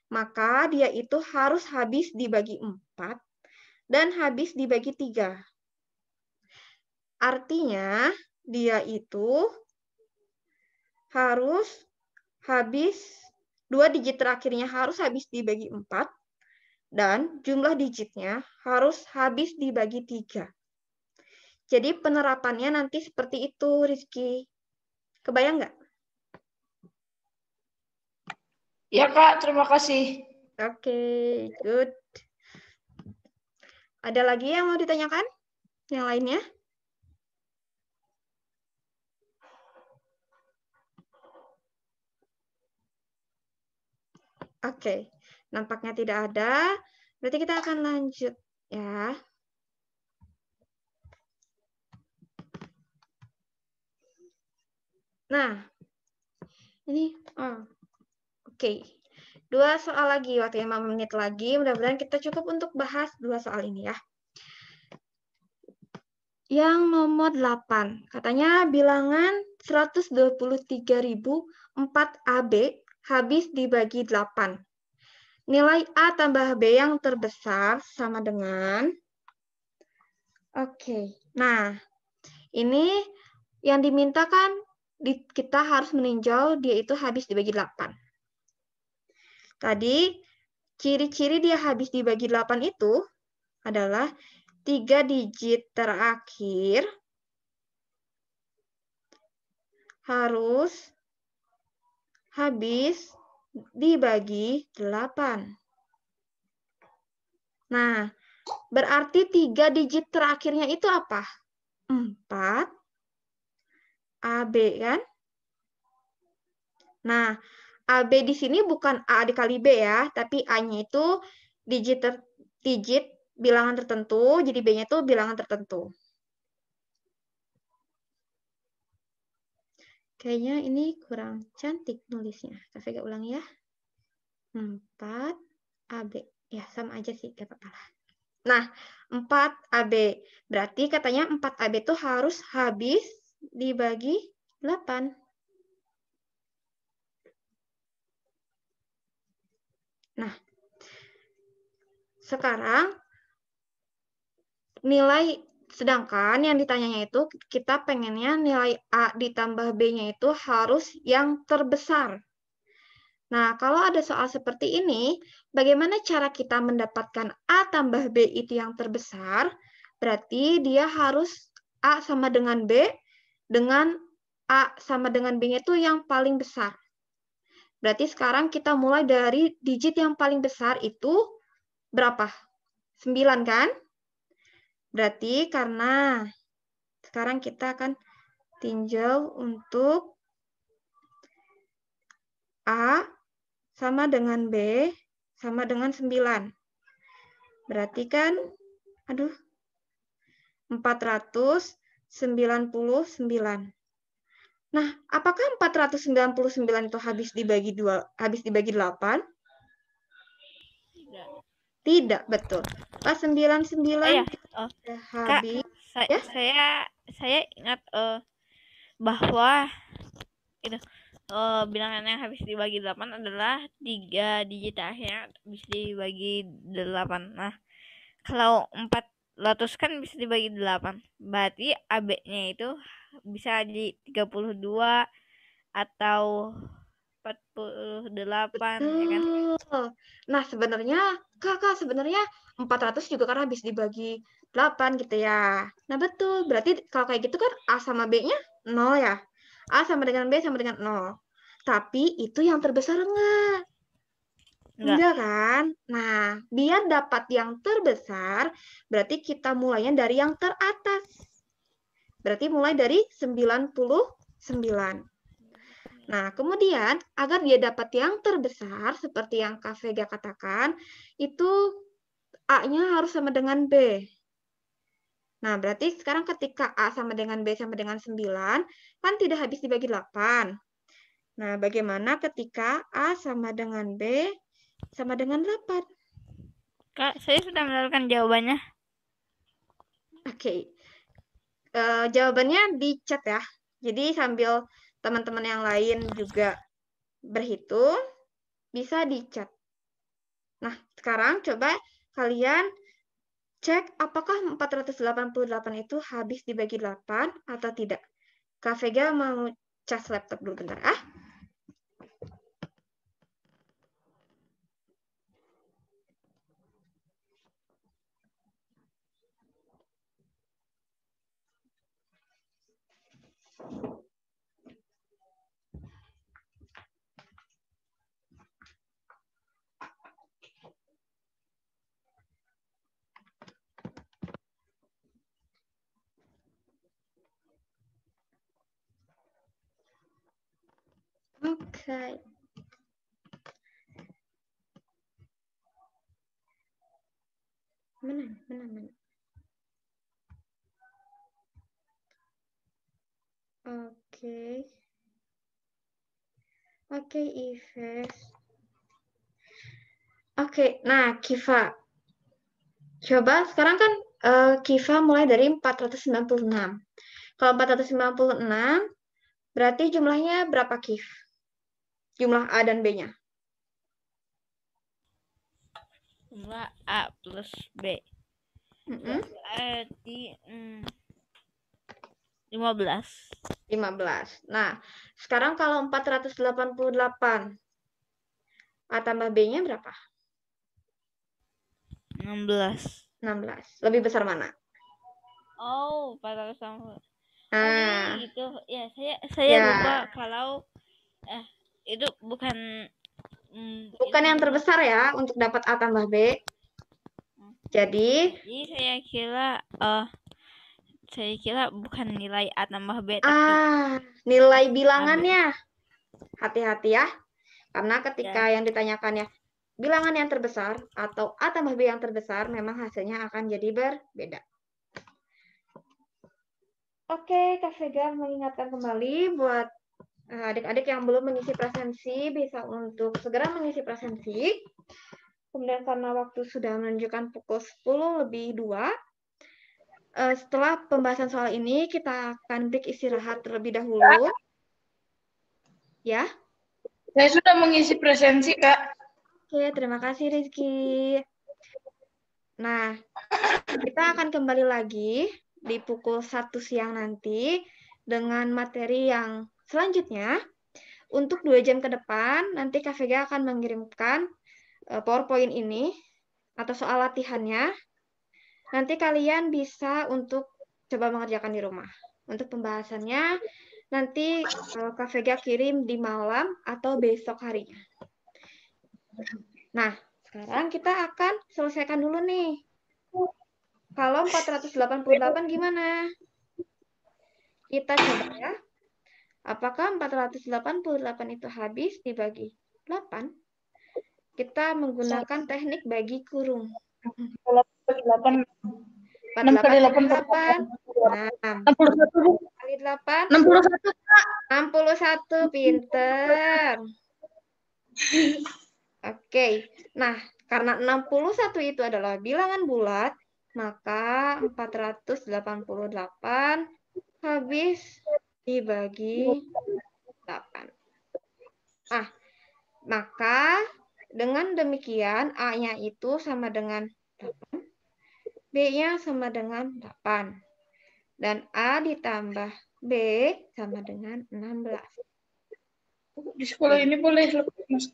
maka dia itu harus habis dibagi 4 dan habis dibagi 3. Artinya, dia itu harus habis, 2 digit terakhirnya harus habis dibagi 4, dan jumlah digitnya harus habis dibagi 3. Jadi penerapannya nanti seperti itu, Rizky. Kebayang nggak? Ya, Kak. Terima kasih. Oke, good. Ada lagi yang mau ditanyakan? Yang lainnya? Oke, nampaknya tidak ada. Berarti kita akan lanjut ya. Nah, ini oke. 2 soal lagi, waktu 5 menit lagi. Mudah-mudahan kita cukup untuk bahas 2 soal ini ya. Yang nomor 8, katanya bilangan 123.004 AB habis dibagi 8. Nilai A tambah B yang terbesar sama dengan... Oke, nah ini yang diminta kan kita harus meninjau dia itu habis dibagi 8. Tadi ciri-ciri dia habis dibagi 8 itu adalah 3 digit terakhir harus habis dibagi 8. Nah, berarti 3 digit terakhirnya itu apa? 4 AB kan? Nah, AB di sini bukan A dikali B ya, tapi A-nya itu digit bilangan tertentu, jadi B-nya itu bilangan tertentu. Kayaknya ini kurang cantik nulisnya. Saya ulangi ya. 4 AB. Ya, sama aja sih, gak apa-apa. Nah, 4 AB. Berarti katanya 4 AB itu harus habis dibagi 8. Nah, sekarang sedangkan yang ditanyanya itu kita pengennya nilai A ditambah B-nya itu harus yang terbesar. Nah, kalau ada soal seperti ini, bagaimana cara kita mendapatkan A tambah B itu yang terbesar? Berarti dia harus A sama dengan B, dengan A sama dengan B-nya itu yang paling besar. Berarti sekarang kita mulai dari digit yang paling besar itu berapa? 9 kan? Berarti karena sekarang kita akan tinjau untuk A sama dengan B sama dengan 9. Berarti kan, 499. Nah, apakah 499 itu habis dibagi 8? Tidak. Tidak, betul. Pas 99 iya. sudah Kak, habis. Ya? saya ingat bahwa itu bilangan yang habis dibagi 8 adalah 3 digit akhirnya bisa dibagi 8. Nah, kalau 400 kan bisa dibagi 8. Berarti AB-nya itu bisa di 32 atau 48 ya kan? Betul. Nah, sebenarnya Kakak sebenarnya 400 juga kan habis dibagi 8 gitu ya. Nah, betul. Berarti kalau kayak gitu kan A sama B-nya 0 ya. A sama dengan B sama dengan 0. Tapi itu yang terbesar enggak? Enggak kan? Nah, biar dapat yang terbesar, berarti kita mulainya dari yang teratas. Berarti mulai dari 99. Nah, kemudian agar dia dapat yang terbesar, seperti yang Kak Vega katakan, itu A-nya harus sama dengan B. Nah, berarti sekarang ketika A sama dengan B sama dengan 9, kan tidak habis dibagi 8. Nah, bagaimana ketika A sama dengan B sama dengan 8? Kak, saya sudah mendapatkan jawabannya. Oke. Jawabannya di chat ya. Jadi sambil teman-teman yang lain juga berhitung, bisa di chat. Nah, sekarang coba kalian cek apakah 488 itu habis dibagi 8 atau tidak. Kak Vega mau cas laptop dulu bentar. Oke. Mana? Oke. Oke, Ives. Oke, nah Kiva. Coba sekarang kan Kiva mulai dari 496. Kalau 496, berarti jumlahnya berapa, Kif? Jumlah A dan B-nya. Jumlah A plus B. Berarti 15. Nah, sekarang kalau 488, A tambah B-nya berapa? 16. Lebih besar mana? Oh, 480. Nah, gitu. Ya, saya lupa kalau itu bukan yang terbesar ya untuk dapat A tambah B. Jadi saya kira bukan nilai A tambah B tapi nilai bilangannya. Hati-hati ya. Karena ketika yang ditanyakannya bilangan yang terbesar atau A tambah B yang terbesar, memang hasilnya akan jadi berbeda. Oke, Kak Vega mengingatkan kembali buat adik-adik yang belum mengisi presensi, bisa untuk segera mengisi presensi. Kemudian karena waktu sudah menunjukkan pukul 10:02, setelah pembahasan soal ini, kita akan break istirahat terlebih dahulu. Ya? Saya sudah mengisi presensi, Kak. Oke, terima kasih Rizky. Nah, kita akan kembali lagi di pukul 1 siang nanti dengan materi yang selanjutnya. Untuk 2 jam ke depan, nanti Kak Vega akan mengirimkan PowerPoint ini atau soal latihannya. Nanti kalian bisa untuk coba mengerjakan di rumah. Untuk pembahasannya, nanti Kak Vega kirim di malam atau besok harinya. Nah, sekarang kita akan selesaikan dulu nih. Kalau 488 gimana? Kita coba ya. Apakah 488 itu habis dibagi 8? Kita menggunakan teknik bagi kurung. 8. 6 kali 8 kali 8 61, pinter. Oke. Nah, Karena 61 itu adalah bilangan bulat, maka 488 habis dibagi 8. Maka dengan demikian A-nya itu sama dengan 8, B-nya sama dengan 8. Dan A ditambah B sama dengan 16. Di sekolah ini boleh lepas.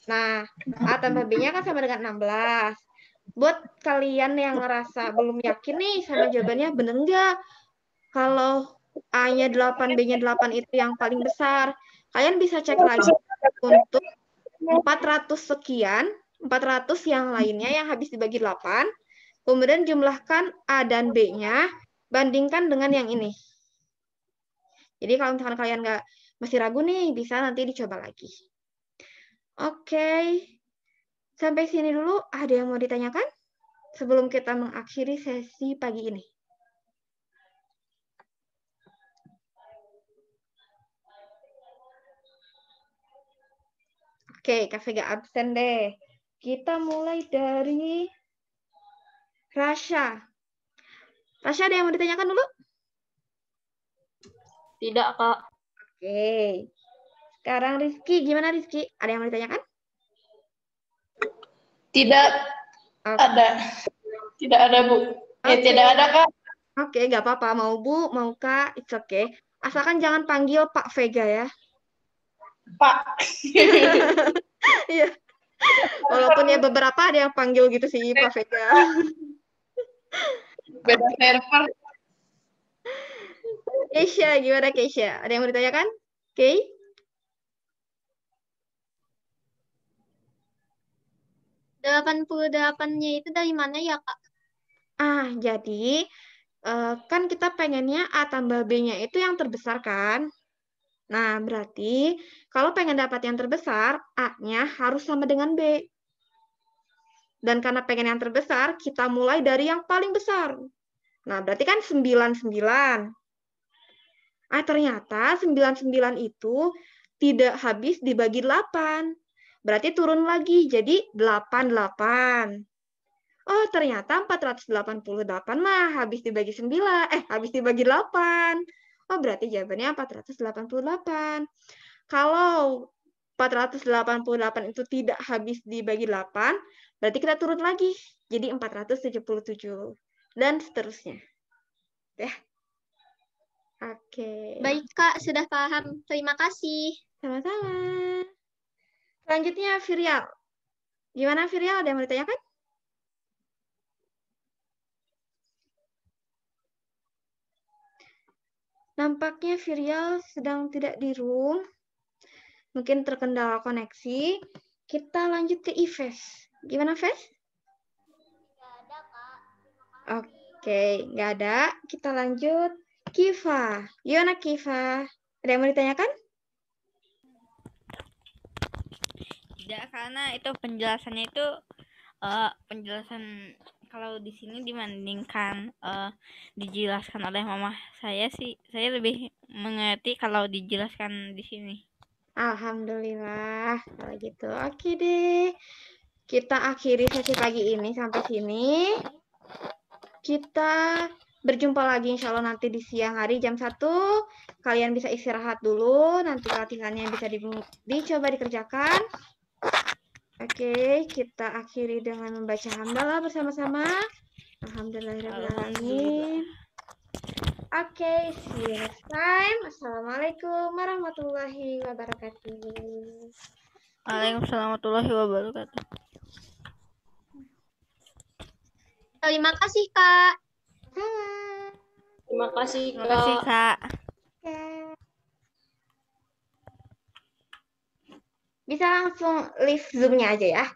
Nah, A tambah B-nya kan sama dengan 16. Buat kalian yang ngerasa belum yakin nih sama jawabannya, bener nggak? Kalau A-nya 8, B-nya 8 itu yang paling besar. Kalian bisa cek lagi untuk 400 sekian, 400 yang lainnya yang habis dibagi 8, kemudian jumlahkan A dan B-nya, bandingkan dengan yang ini. Jadi kalau misalkan kalian masih ragu nih, bisa nanti dicoba lagi. Oke, sampai sini dulu. Ada yang mau ditanyakan sebelum kita mengakhiri sesi pagi ini? Oke, Kak Vega absen deh. Kita mulai dari Rasya. Rasya, ada yang mau ditanyakan dulu? Tidak, Kak. Oke. Sekarang Rizky, gimana Rizky? Ada yang mau ditanyakan? Tidak ada. Tidak ada, Bu. Tidak ada, Kak. Oke, nggak apa-apa. Mau Bu, mau Kak, it's okay. Asalkan jangan panggil Pak Vega ya. Pak. Iya. Walaupun ya beberapa ada yang panggil gitu sih Pak Vega. Beda server. Keisha, gimana Keisha? Ada yang mau ditanyakan? Oke. Okay. 88-nya itu dari mana ya, Kak? Jadi kan kita pengennya A tambah B-nya itu yang terbesar kan? Nah, berarti kalau pengen dapat yang terbesar, A-nya harus sama dengan B. Dan karena pengen yang terbesar, kita mulai dari yang paling besar. Nah, berarti kan 99. Ternyata 99 itu tidak habis dibagi 8. Berarti turun lagi, jadi 88. Oh, ternyata 488 mah habis dibagi 9, habis dibagi 8. Oh, berarti jawabannya 488. Kalau 488 itu tidak habis dibagi 8, berarti kita turun lagi. Jadi 477. Dan seterusnya. Ya. Oke. Baik, Kak. Sudah paham. Terima kasih. Sama-sama. Selanjutnya, Virial. Gimana, Virial? Ada yang mau ditanyakan? Nampaknya Virial sedang tidak di room. Mungkin terkendala koneksi. Kita lanjut ke Ives. Gimana, Ves? Nggak ada, Kak. Oke, nggak ada. Kita lanjut. Kiva. Gimana, Kiva? Ada yang mau ditanyakan? Tidak, karena itu penjelasannya itu penjelasan kalau di sini dibandingkan dijelaskan oleh mama saya sih, saya lebih mengerti kalau dijelaskan di sini. Alhamdulillah kalau gitu. Oke deh. Kita akhiri sesi pagi ini sampai sini. Kita berjumpa lagi insya Allah nanti di siang hari jam 1. Kalian bisa istirahat dulu. Nanti latihannya bisa dicoba dikerjakan. Oke, kita akhiri dengan membaca hamdalah bersama-sama. Alhamdulillahirrahmanirrahim. Oke, see you next time. Assalamualaikum warahmatullahi wabarakatuh. Waalaikumsalam warahmatullahi wabarakatuh. Terima kasih, Kak. Terima kasih, Terima kasih, Kak. Bisa langsung leave Zoom-nya aja ya.